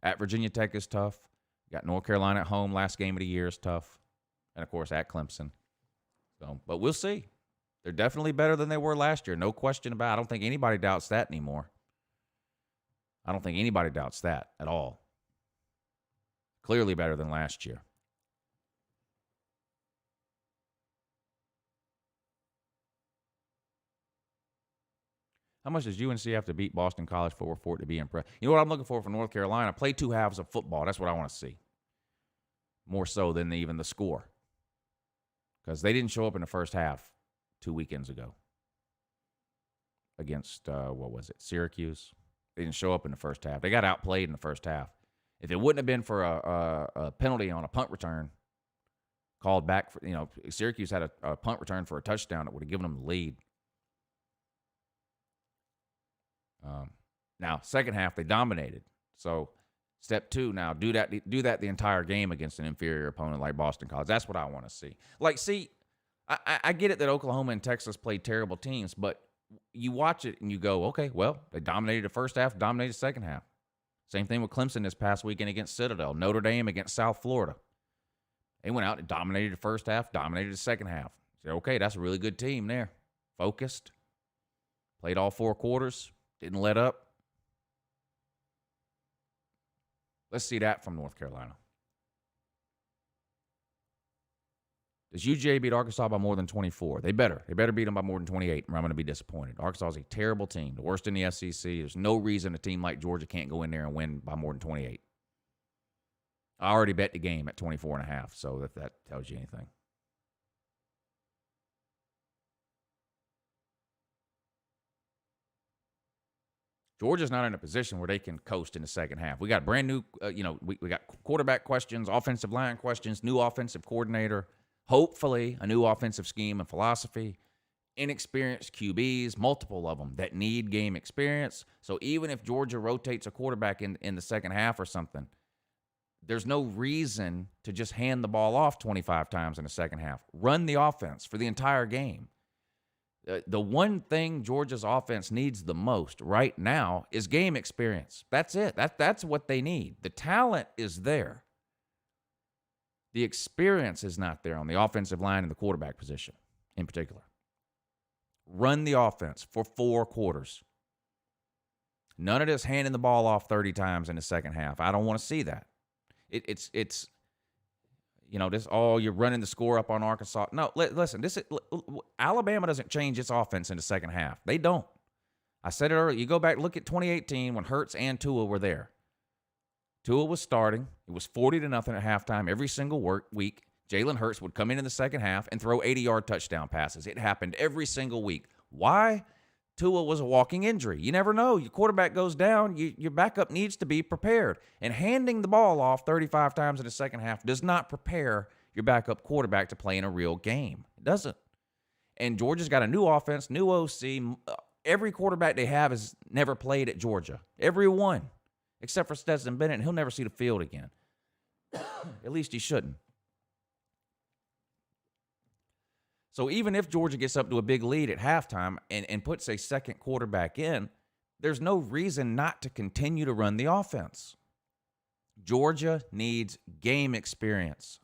At Virginia Tech is tough. Got North Carolina at home. Last game of the year is tough. And, of course, at Clemson. So, but we'll see. They're definitely better than they were last year. No question about it. I don't think anybody doubts that anymore. I don't think anybody doubts that at all. Clearly better than last year. How much does UNC have to beat Boston College for it to be impressive? You know what I'm looking for North Carolina? Play 2 halves of football. That's what I want to see. More so than even the score. Because they didn't show up in the first half 2 weekends ago. Against, Syracuse. They didn't show up in the first half. They got outplayed in the first half. If it wouldn't have been for a penalty on a punt return called back, Syracuse had a punt return for a touchdown that would have given them the lead. Now, second half, they dominated. So, step 2 now, do that the entire game against an inferior opponent like Boston College. That's what I want to see. I get it that Oklahoma and Texas played terrible teams, but you watch it and you go, okay, well, they dominated the first half, dominated the second half. Same thing with Clemson this past weekend against Citadel. Notre Dame against South Florida. They went out and dominated the first half, dominated the second half. So, okay, that's a really good team there. Focused. Played all 4 quarters. Didn't let up. Let's see that from North Carolina. Does UGA beat Arkansas by more than 24? They better. They better beat them by more than 28, or I'm going to be disappointed. Arkansas is a terrible team, the worst in the SEC. There's no reason a team like Georgia can't go in there and win by more than 28. I already bet the game at 24.5, so if that tells you anything. Georgia's not in a position where they can coast in the second half. We got brand new, we got quarterback questions, offensive line questions, new offensive coordinator. Hopefully, a new offensive scheme and philosophy, inexperienced QBs, multiple of them that need game experience. So even if Georgia rotates a quarterback in the second half or something, there's no reason to just hand the ball off 25 times in the second half. Run the offense for the entire game. The one thing Georgia's offense needs the most right now is game experience. That's it. That's what they need. The talent is there. The experience is not there on the offensive line and the quarterback position in particular. Run the offense for 4 quarters. None of this handing the ball off 30 times in the second half. I don't want to see that. It's you're running the score up on Arkansas. No, listen, Alabama doesn't change its offense in the second half. They don't. I said it earlier. You go back, look at 2018 when Hurts and Tua were there. Tua was starting. It was 40-0 at halftime every single week. Jalen Hurts would come in the second half and throw 80-yard touchdown passes. It happened every single week. Why? Tua was a walking injury. You never know. Your quarterback goes down. Your backup needs to be prepared. And handing the ball off 35 times in the second half does not prepare your backup quarterback to play in a real game. It doesn't. And Georgia's got a new offense, new OC. Every quarterback they have has never played at Georgia. Every one, except for Stetson Bennett, and he'll never see the field again. At least he shouldn't. So even if Georgia gets up to a big lead at halftime and puts a second quarterback in, there's no reason not to continue to run the offense. Georgia needs game experience.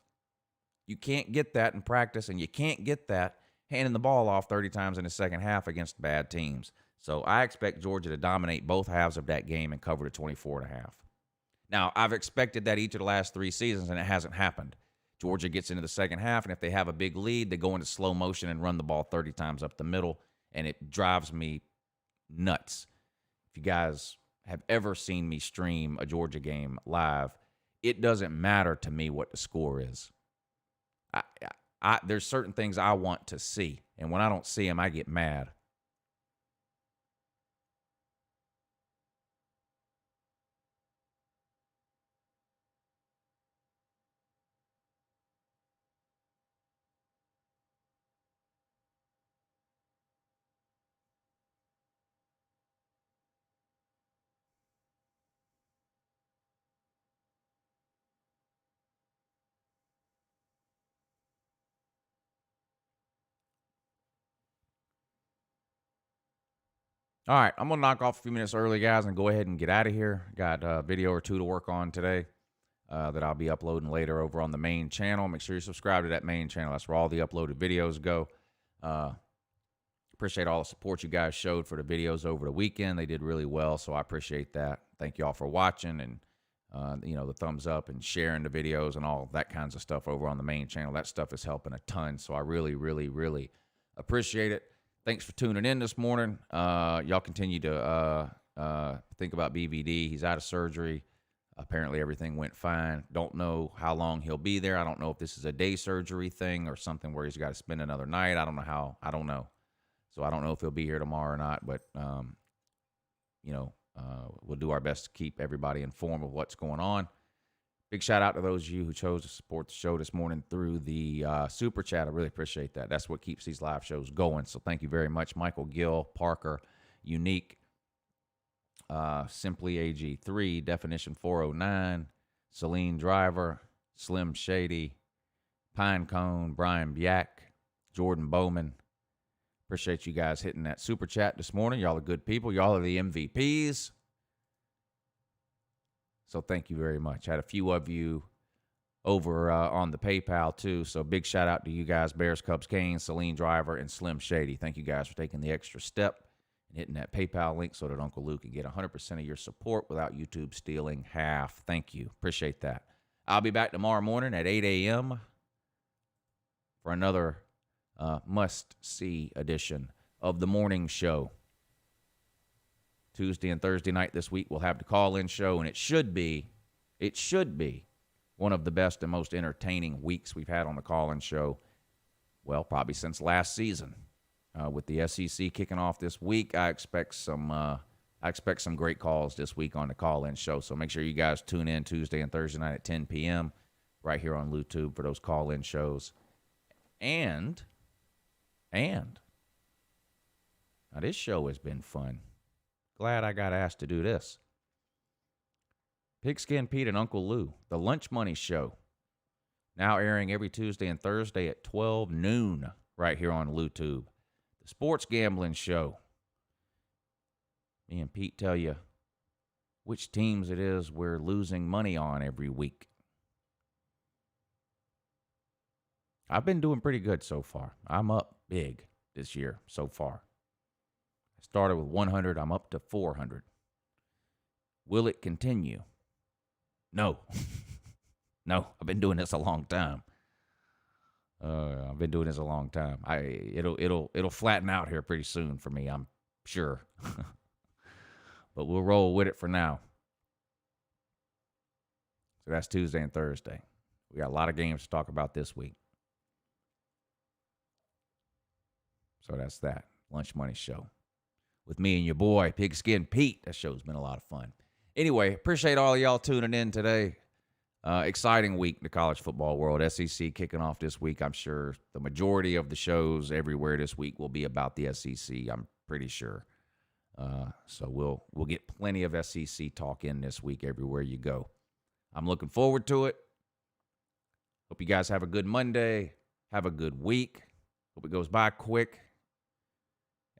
You can't get that in practice, and you can't get that handing the ball off 30 times in the second half against bad teams. So I expect Georgia to dominate both halves of that game and cover the 24.5. Now, I've expected that each of the last 3 seasons, and it hasn't happened. Georgia gets into the second half, and if they have a big lead, they go into slow motion and run the ball 30 times up the middle, and it drives me nuts. If you guys have ever seen me stream a Georgia game live, it doesn't matter to me what the score is. There's certain things I want to see, and when I don't see them, I get mad. All right, I'm going to knock off a few minutes early, guys, and go ahead and get out of here. Got a video or two to work on today that I'll be uploading later over on the main channel. Make sure you subscribe to that main channel. That's where all the uploaded videos go. Appreciate all the support you guys showed for the videos over the weekend. They did really well, so I appreciate that. Thank you all for watching and, the thumbs up and sharing the videos and all that kinds of stuff over on the main channel. That stuff is helping a ton, so I really, really, really appreciate it. Thanks for tuning in this morning. Y'all continue to think about BVD. He's out of surgery. Apparently everything went fine. Don't know how long he'll be there. I don't know if this is a day surgery thing or something where he's got to spend another night. I don't know. So I don't know if he'll be here tomorrow or not, but, we'll do our best to keep everybody informed of what's going on. Big shout out to those of you who chose to support the show this morning through the Super Chat. I really appreciate that. That's what keeps these live shows going. So thank you very much, Michael Gill, Parker, Unique, Simply AG3, Definition 409, Celine Driver, Slim Shady, Pine Cone, Brian Byack, Jordan Bowman. Appreciate you guys hitting that Super Chat this morning. Y'all are good people. Y'all are the MVPs. So thank you very much. I had a few of you over on the PayPal, too. So big shout out to you guys, Bears, Cubs, Canes, Celine Driver, and Slim Shady. Thank you guys for taking the extra step and hitting that PayPal link so that Uncle Luke can get 100% of your support without YouTube stealing half. Thank you. Appreciate that. I'll be back tomorrow morning at 8 a.m. for another must-see edition of the morning show. Tuesday and Thursday night this week, we'll have the call-in show, and it should be one of the best and most entertaining weeks we've had on the call-in show, well, probably since last season. With the SEC kicking off this week, I expect some great calls this week on the call-in show, so make sure you guys tune in Tuesday and Thursday night at 10 p.m. right here on YouTube for those call-in shows. And now this show has been fun. Glad I got asked to do this. Pigskin Pete and Uncle Lou, the Lunch Money Show, now airing every Tuesday and Thursday at 12 noon right here on YouTube. The Sports Gambling Show. Me and Pete tell you which teams it is we're losing money on every week. I've been doing pretty good so far. I'm up big this year so far. I started with 100. I'm up to 400. Will it continue? No. No, I've been doing this a long time. It'll flatten out here pretty soon for me, I'm sure. But we'll roll with it for now. So that's Tuesday and Thursday. We got a lot of games to talk about this week. So that's that. Lunch Money Show. With me and your boy, Pigskin Pete. That show's been a lot of fun. Anyway, appreciate all of y'all tuning in today. Exciting week in the college football world. SEC kicking off this week. I'm sure the majority of the shows everywhere this week will be about the SEC. I'm pretty sure. So we'll get plenty of SEC talk in this week everywhere you go. I'm looking forward to it. Hope you guys have a good Monday. Have a good week. Hope it goes by quick.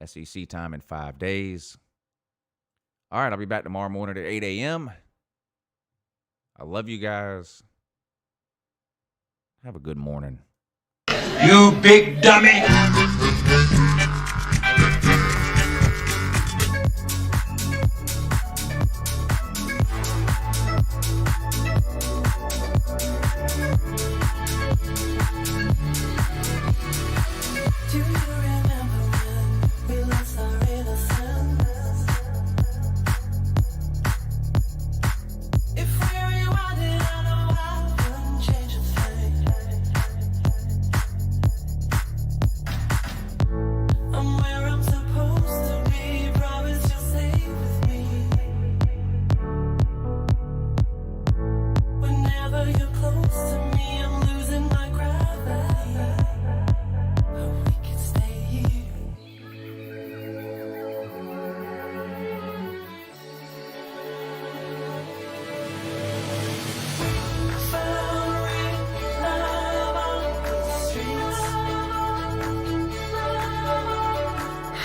SEC time in 5 days. All right, I'll be back tomorrow morning at 8 a.m. I love you guys. Have a good morning. You big dummy! Do you remember when we lost our innocence? If we rewind it, I know I wouldn't change a thing. I'm where I'm supposed to be. Promise you'll stay with me. Whenever you're close to me, I'm losing my gravity. But we can stay here. Found real love on the streets.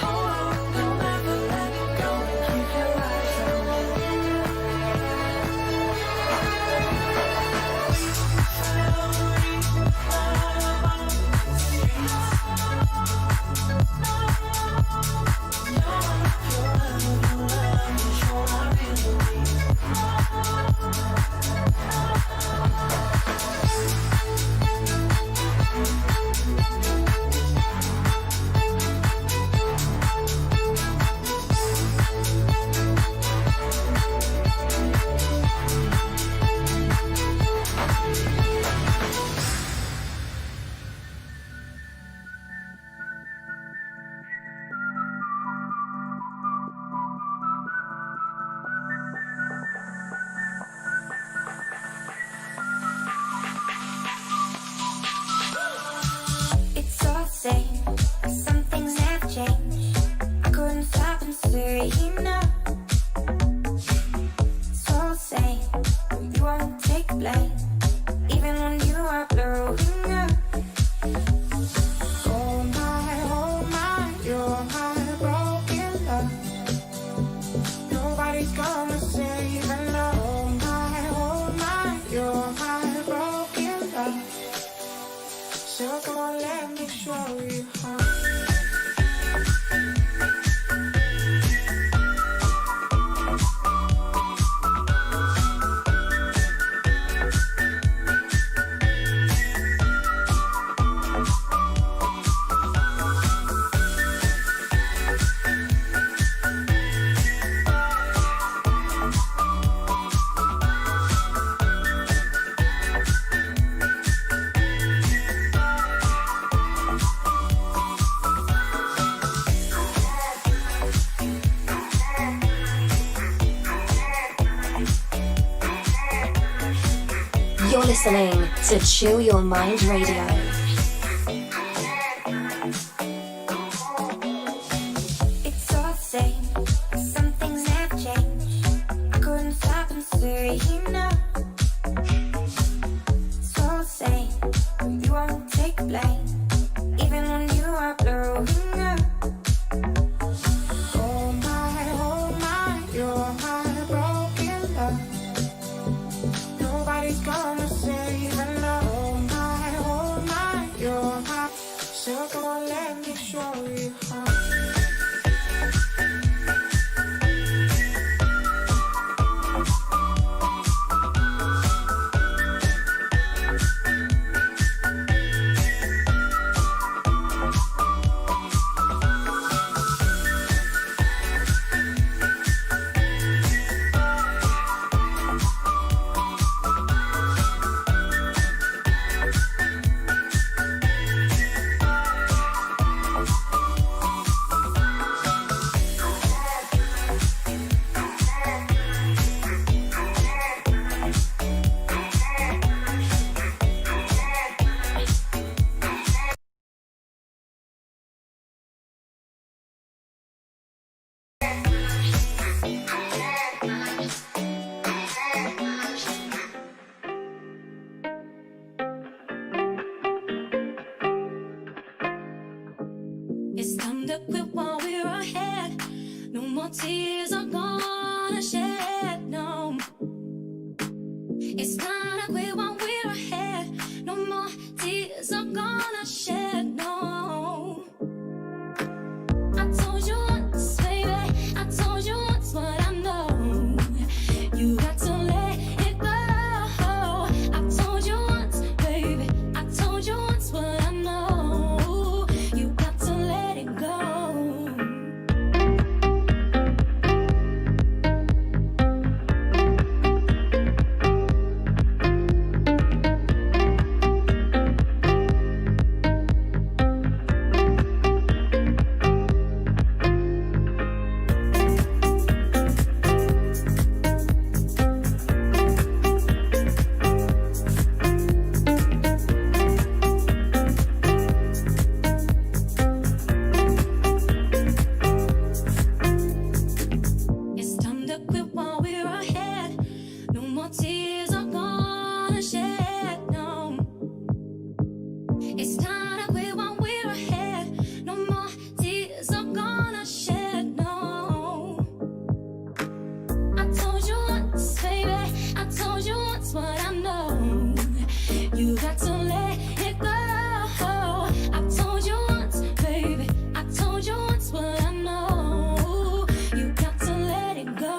Hold on, don't ever let go and keep your eyes on me. Found real love on the streets. Your love is all I really need. It's all the same, but some things have changed. I couldn't stop and say no. It's all the same, but you won't take blame, even when you are blowing up. Oh my, you're my broken love. Nobody's gonna save her love. Oh my, you're my broken love. So come on, let me show you how. You're listening to Chill Your Mind Radio. It's all the same, but some things have changed. I couldn't stop and say no. It's all the same, but you won't take blame, even when you are blowing up. Oh my, you're my broken love. Nobody's gonna save her love. Oh my, you're my. So come on, let me show you how. It's time to quit while we're ahead. No more tears are gonna shed, no. It's time to quit while we're ahead. No more tears are gonna shed, no. I told you once, baby, I told you once what I know. You got to let it go. I told you once, baby, I told you once what I know. You got to let it go. It's time to quit while we're ahead. No more tears are gonna shed, no. It's time to quit while we're ahead. No more tears are gonna shed, no. I told you once, baby, I told you once what I know. You got to let it go. I told you once, baby, I told you once what I know. You got to let it go.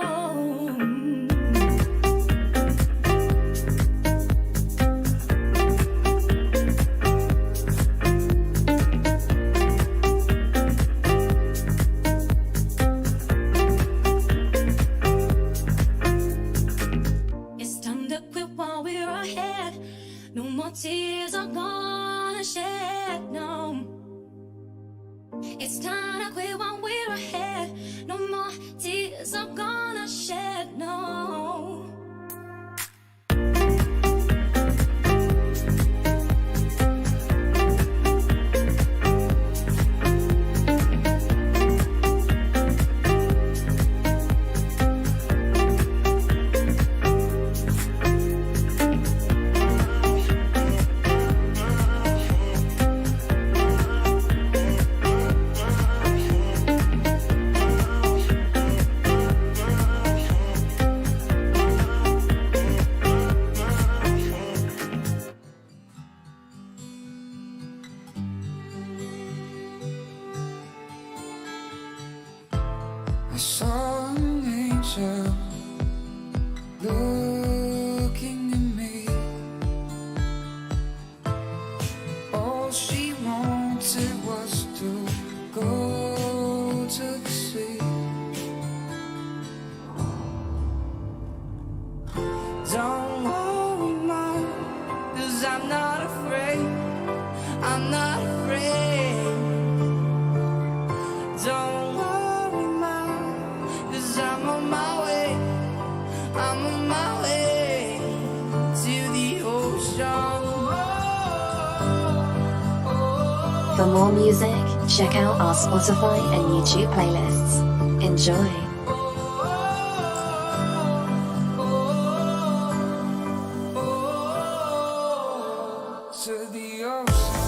It's time to quit while we're ahead. No more tears are gonna shed, no. It's time to quit while we're ahead. No more tears are gonna shed, no. I saw an angel looking at me. All she wanted was to go to the sea. Don't worry, Mom, 'cause I'm not afraid. I'm not afraid. Don't worry, Mom, 'cause I'm on my way. I'm on my way to the ocean. For more music, check out our Spotify and YouTube playlists. Enjoy. To the ocean.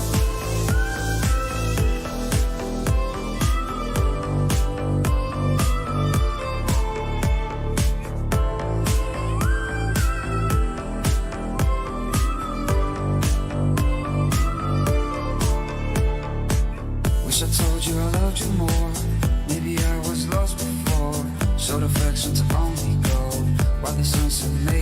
Wish I told you I loved you more. Maybe I was lost before. Showed affection to only go while the sunset made